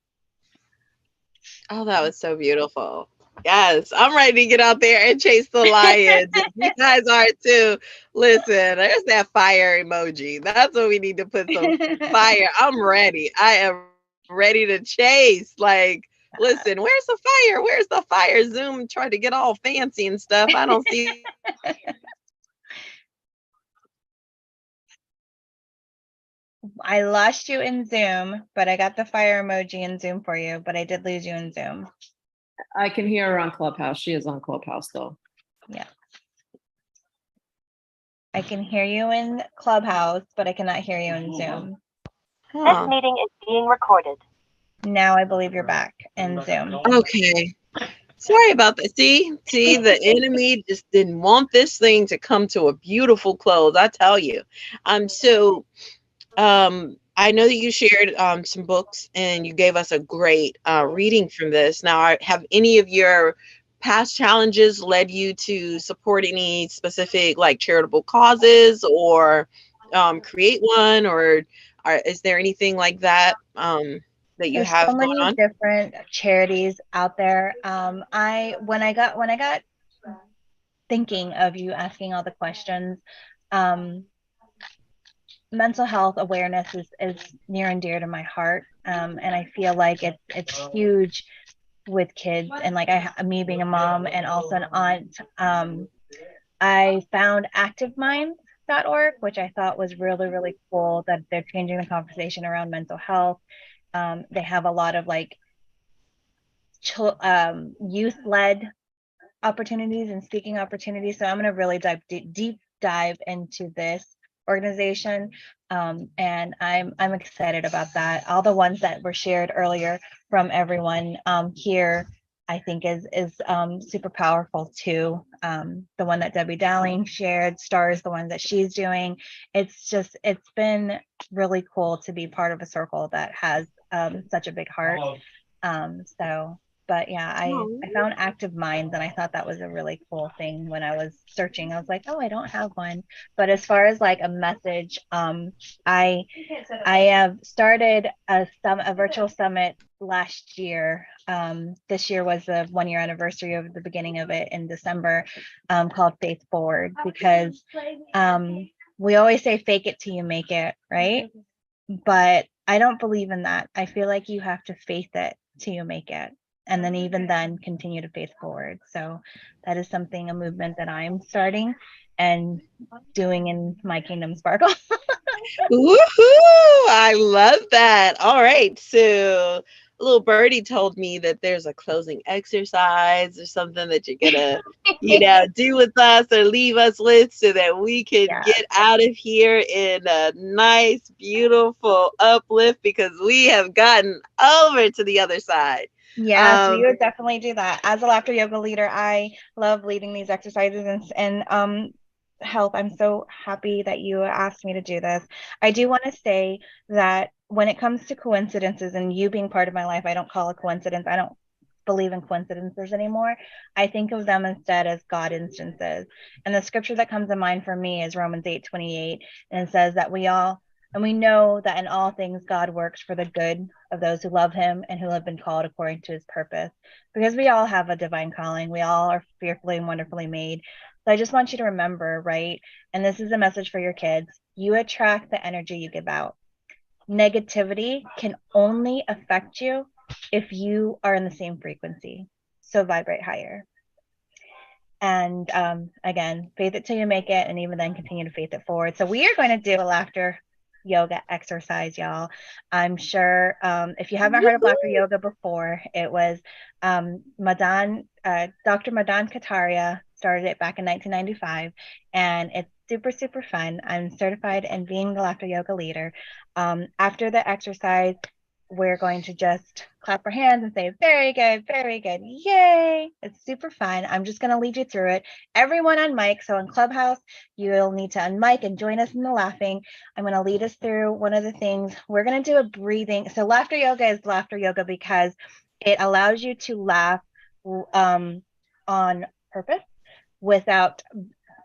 Oh, that was so beautiful. Yes, I'm ready to get out there and chase the lions. If you guys are too, listen, there's that fire emoji. That's what we need to put some fire. I'm ready. I am ready to chase. Like, listen, where's the fire? Where's the fire? Zoom tried to get all fancy and stuff. I don't see. I lost you in Zoom, but I got the fire emoji in Zoom for you, but I did lose you in Zoom. I can hear her on Clubhouse. She is on Clubhouse though. Yeah. I can hear you in Clubhouse, but I cannot hear you in Zoom. Huh. This meeting is being recorded. Now I believe you're back in Zoom. Okay. Sorry about that. See, the enemy just didn't want this thing to come to a beautiful close. I tell you. So I know that you shared some books and you gave us a great reading from this. Now, have any of your past challenges led you to support any specific like charitable causes or create one, or is there anything like that that you There's so have going many on? different charities out there. When I got thinking of you asking all the questions, mental health awareness is near and dear to my heart, and I feel like it's huge with kids, and like me being a mom and also an aunt. I found activeminds.org, which I thought was really cool, that they're changing the conversation around mental health. They have a lot of like youth-led opportunities and speaking opportunities. So I'm going to really deep dive into this organization, and I'm excited about that. All the ones that were shared earlier from everyone here, I think is super powerful too. The one that Debbie Dowling shared, Stars, the one that she's doing. It's been really cool to be part of a circle that has such a big heart. But yeah, I found Active Minds, and I thought that was a really cool thing. When I was searching, I was like, oh, I don't have one. But as far as like a message, I have started a virtual summit last year. This year was the 1 year anniversary of the beginning of it in December, called Faith Forward, because we always say fake it till you make it, right? But I don't believe in that. I feel like you have to faith it till you make it. And then even then continue to faith forward. So that is something, a movement that I'm starting and doing in my Kingdom Sparkle. Woohoo! I love that. All right. So little birdie told me that there's a closing exercise or something that you're gonna, do with us or leave us with so that we can Yeah. get out of here in a nice, beautiful uplift because we have gotten over to the other side. Yes, we would definitely do that. As a laughter yoga leader, I love leading these exercises and help. I'm so happy that you asked me to do this. I do want to say that when it comes to coincidences and you being part of my life, I don't call it coincidence. I don't believe in coincidences anymore. I think of them instead as God instances. And the scripture that comes to mind for me is Romans 8:28, and it says that we know that in all things God works for the good of those who love him and who have been called according to his purpose. Because we all have a divine calling. We all are fearfully and wonderfully made. So I just want you to remember, right? And this is a message for your kids. You attract the energy you give out. Negativity can only affect you if you are in the same frequency. So vibrate higher. And again, faith it till you make it, and even then continue to faith it forward. So we are going to do a laughter yoga exercise, y'all. I'm sure if you haven't heard of laughter yoga before, it was Dr. Madan Kataria started it back in 1995, and it's super, super fun. I'm certified in being the laughter yoga leader. After the exercise, we're going to just clap our hands and say, very good, yay. It's super fun. I'm just going to lead you through it. Everyone on mic. So in Clubhouse, you'll need to unmic and join us in the laughing. I'm going to lead us through one of the things. We're going to do a breathing. So laughter yoga is laughter yoga because it allows you to laugh on purpose without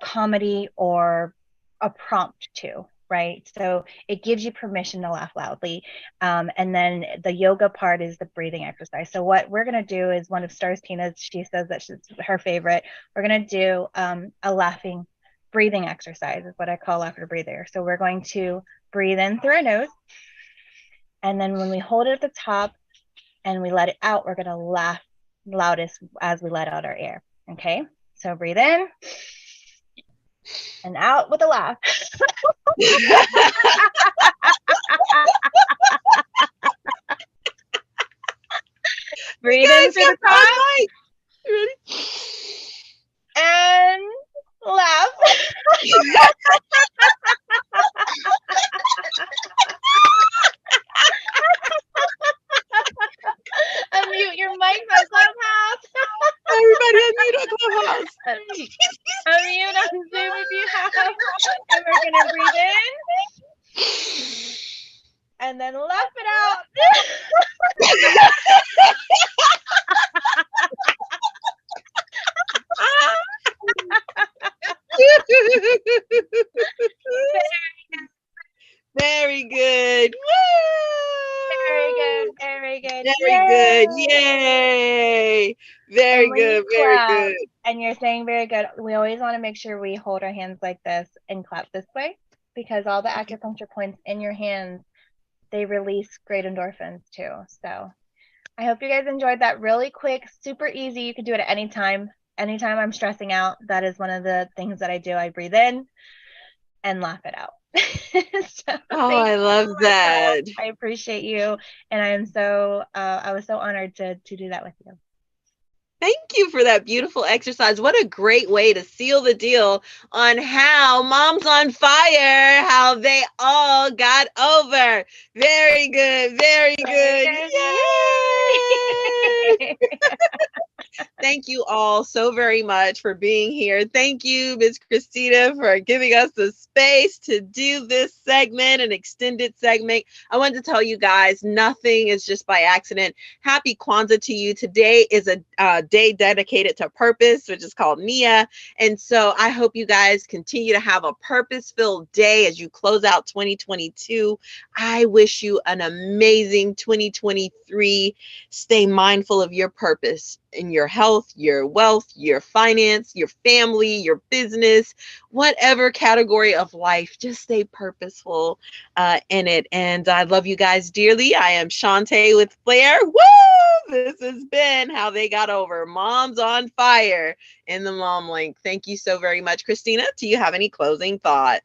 comedy or a prompt to. Right. So it gives you permission to laugh loudly. And then the yoga part is the breathing exercise. So what we're going to do is one of StarzTina's, she says that she's her favorite. We're going to do a laughing breathing exercise is what I call laughter breather. So we're going to breathe in through our nose. And then when we hold it at the top and we let it out, we're going to laugh loudest as we let out our air. Okay. So breathe in and out with a laugh. Breathe in through the top and laugh. Unmute your mic on Clubhouse. Everybody unmute on Clubhouse. Unmute on Zoom if you have. And we're going to breathe in. And then laugh it out. Very good. Very good. Very good. Very good. Yay. Very good. Very good. And you're saying very good. We always want to make sure we hold our hands like this and clap this way because all the acupuncture points in your hands, they release great endorphins too. So I hope you guys enjoyed that. Really quick, super easy. You can do it at any time. Anytime I'm stressing out, that is one of the things that I do. I breathe in and laugh it out. So I love that. I appreciate you. And I am so, I was so honored to do that with you. Thank you for that beautiful exercise. What a great way to seal the deal on how Moms on Fire, how they all got over. Very good. Very good. Yay! Thank you all so very much for being here. Thank you, Ms. Christina, for giving us the space to do this segment, an extended segment. I wanted to tell you guys, nothing is just by accident. Happy Kwanzaa to you. Today is a day dedicated to purpose, which is called Nia. And so I hope you guys continue to have a purpose-filled day as you close out 2022. I wish you an amazing 2023. Stay mindful of your purpose in your health, health, your wealth, your finance, your family, your business, whatever category of life. Just stay purposeful in it. And I love you guys dearly. I am Shantae with Flair. Woo! This has been How They Got Over. Moms on Fire in the Mom Link. Thank you so very much. Christina, do you have any closing thoughts?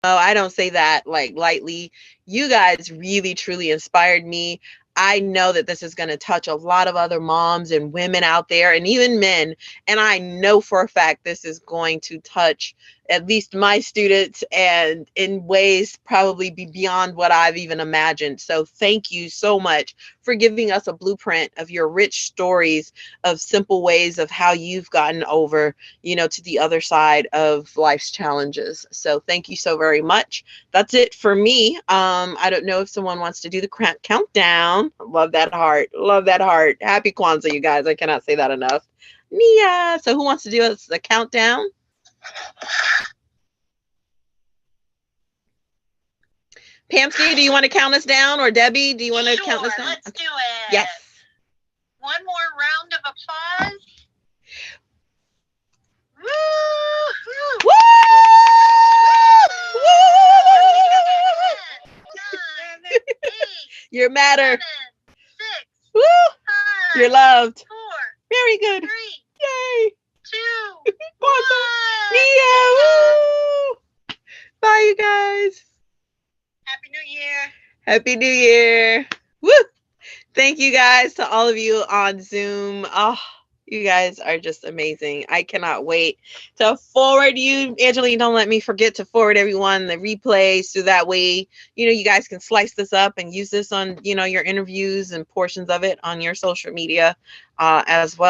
Oh, I don't say that like lightly. You guys really truly inspired me. I know that this is going to touch a lot of other moms and women out there and even men. And I know for a fact this is going to touch at least my students and in ways probably be beyond what I've even imagined. So thank you so much for giving us a blueprint of your rich stories of simple ways of how you've gotten over, to the other side of life's challenges. So thank you so very much. That's it for me. I don't know if someone wants to do the countdown. Love that heart. Love that heart. Happy Kwanzaa, you guys. I cannot say that enough. Nia. So who wants to do us the countdown? Pamskey, do you want to count us down? Or Debbie, do you want to count us down? Let's do it. Yes. One more round of applause. Woo! Woo! Woo! 9, 8, You're matter. 7, 6, Woo! 5, You're loved. 4, Very good. 3, Yay. 2, 1. Nia, woo! Bye, you guys. Happy New Year. Happy New Year. Woo! Thank you guys to all of you on Zoom. Oh, you guys are just amazing. I cannot wait to forward you. Angeline, don't let me forget to forward everyone the replays so that way, you guys can slice this up and use this on, your interviews and portions of it on your social media as well.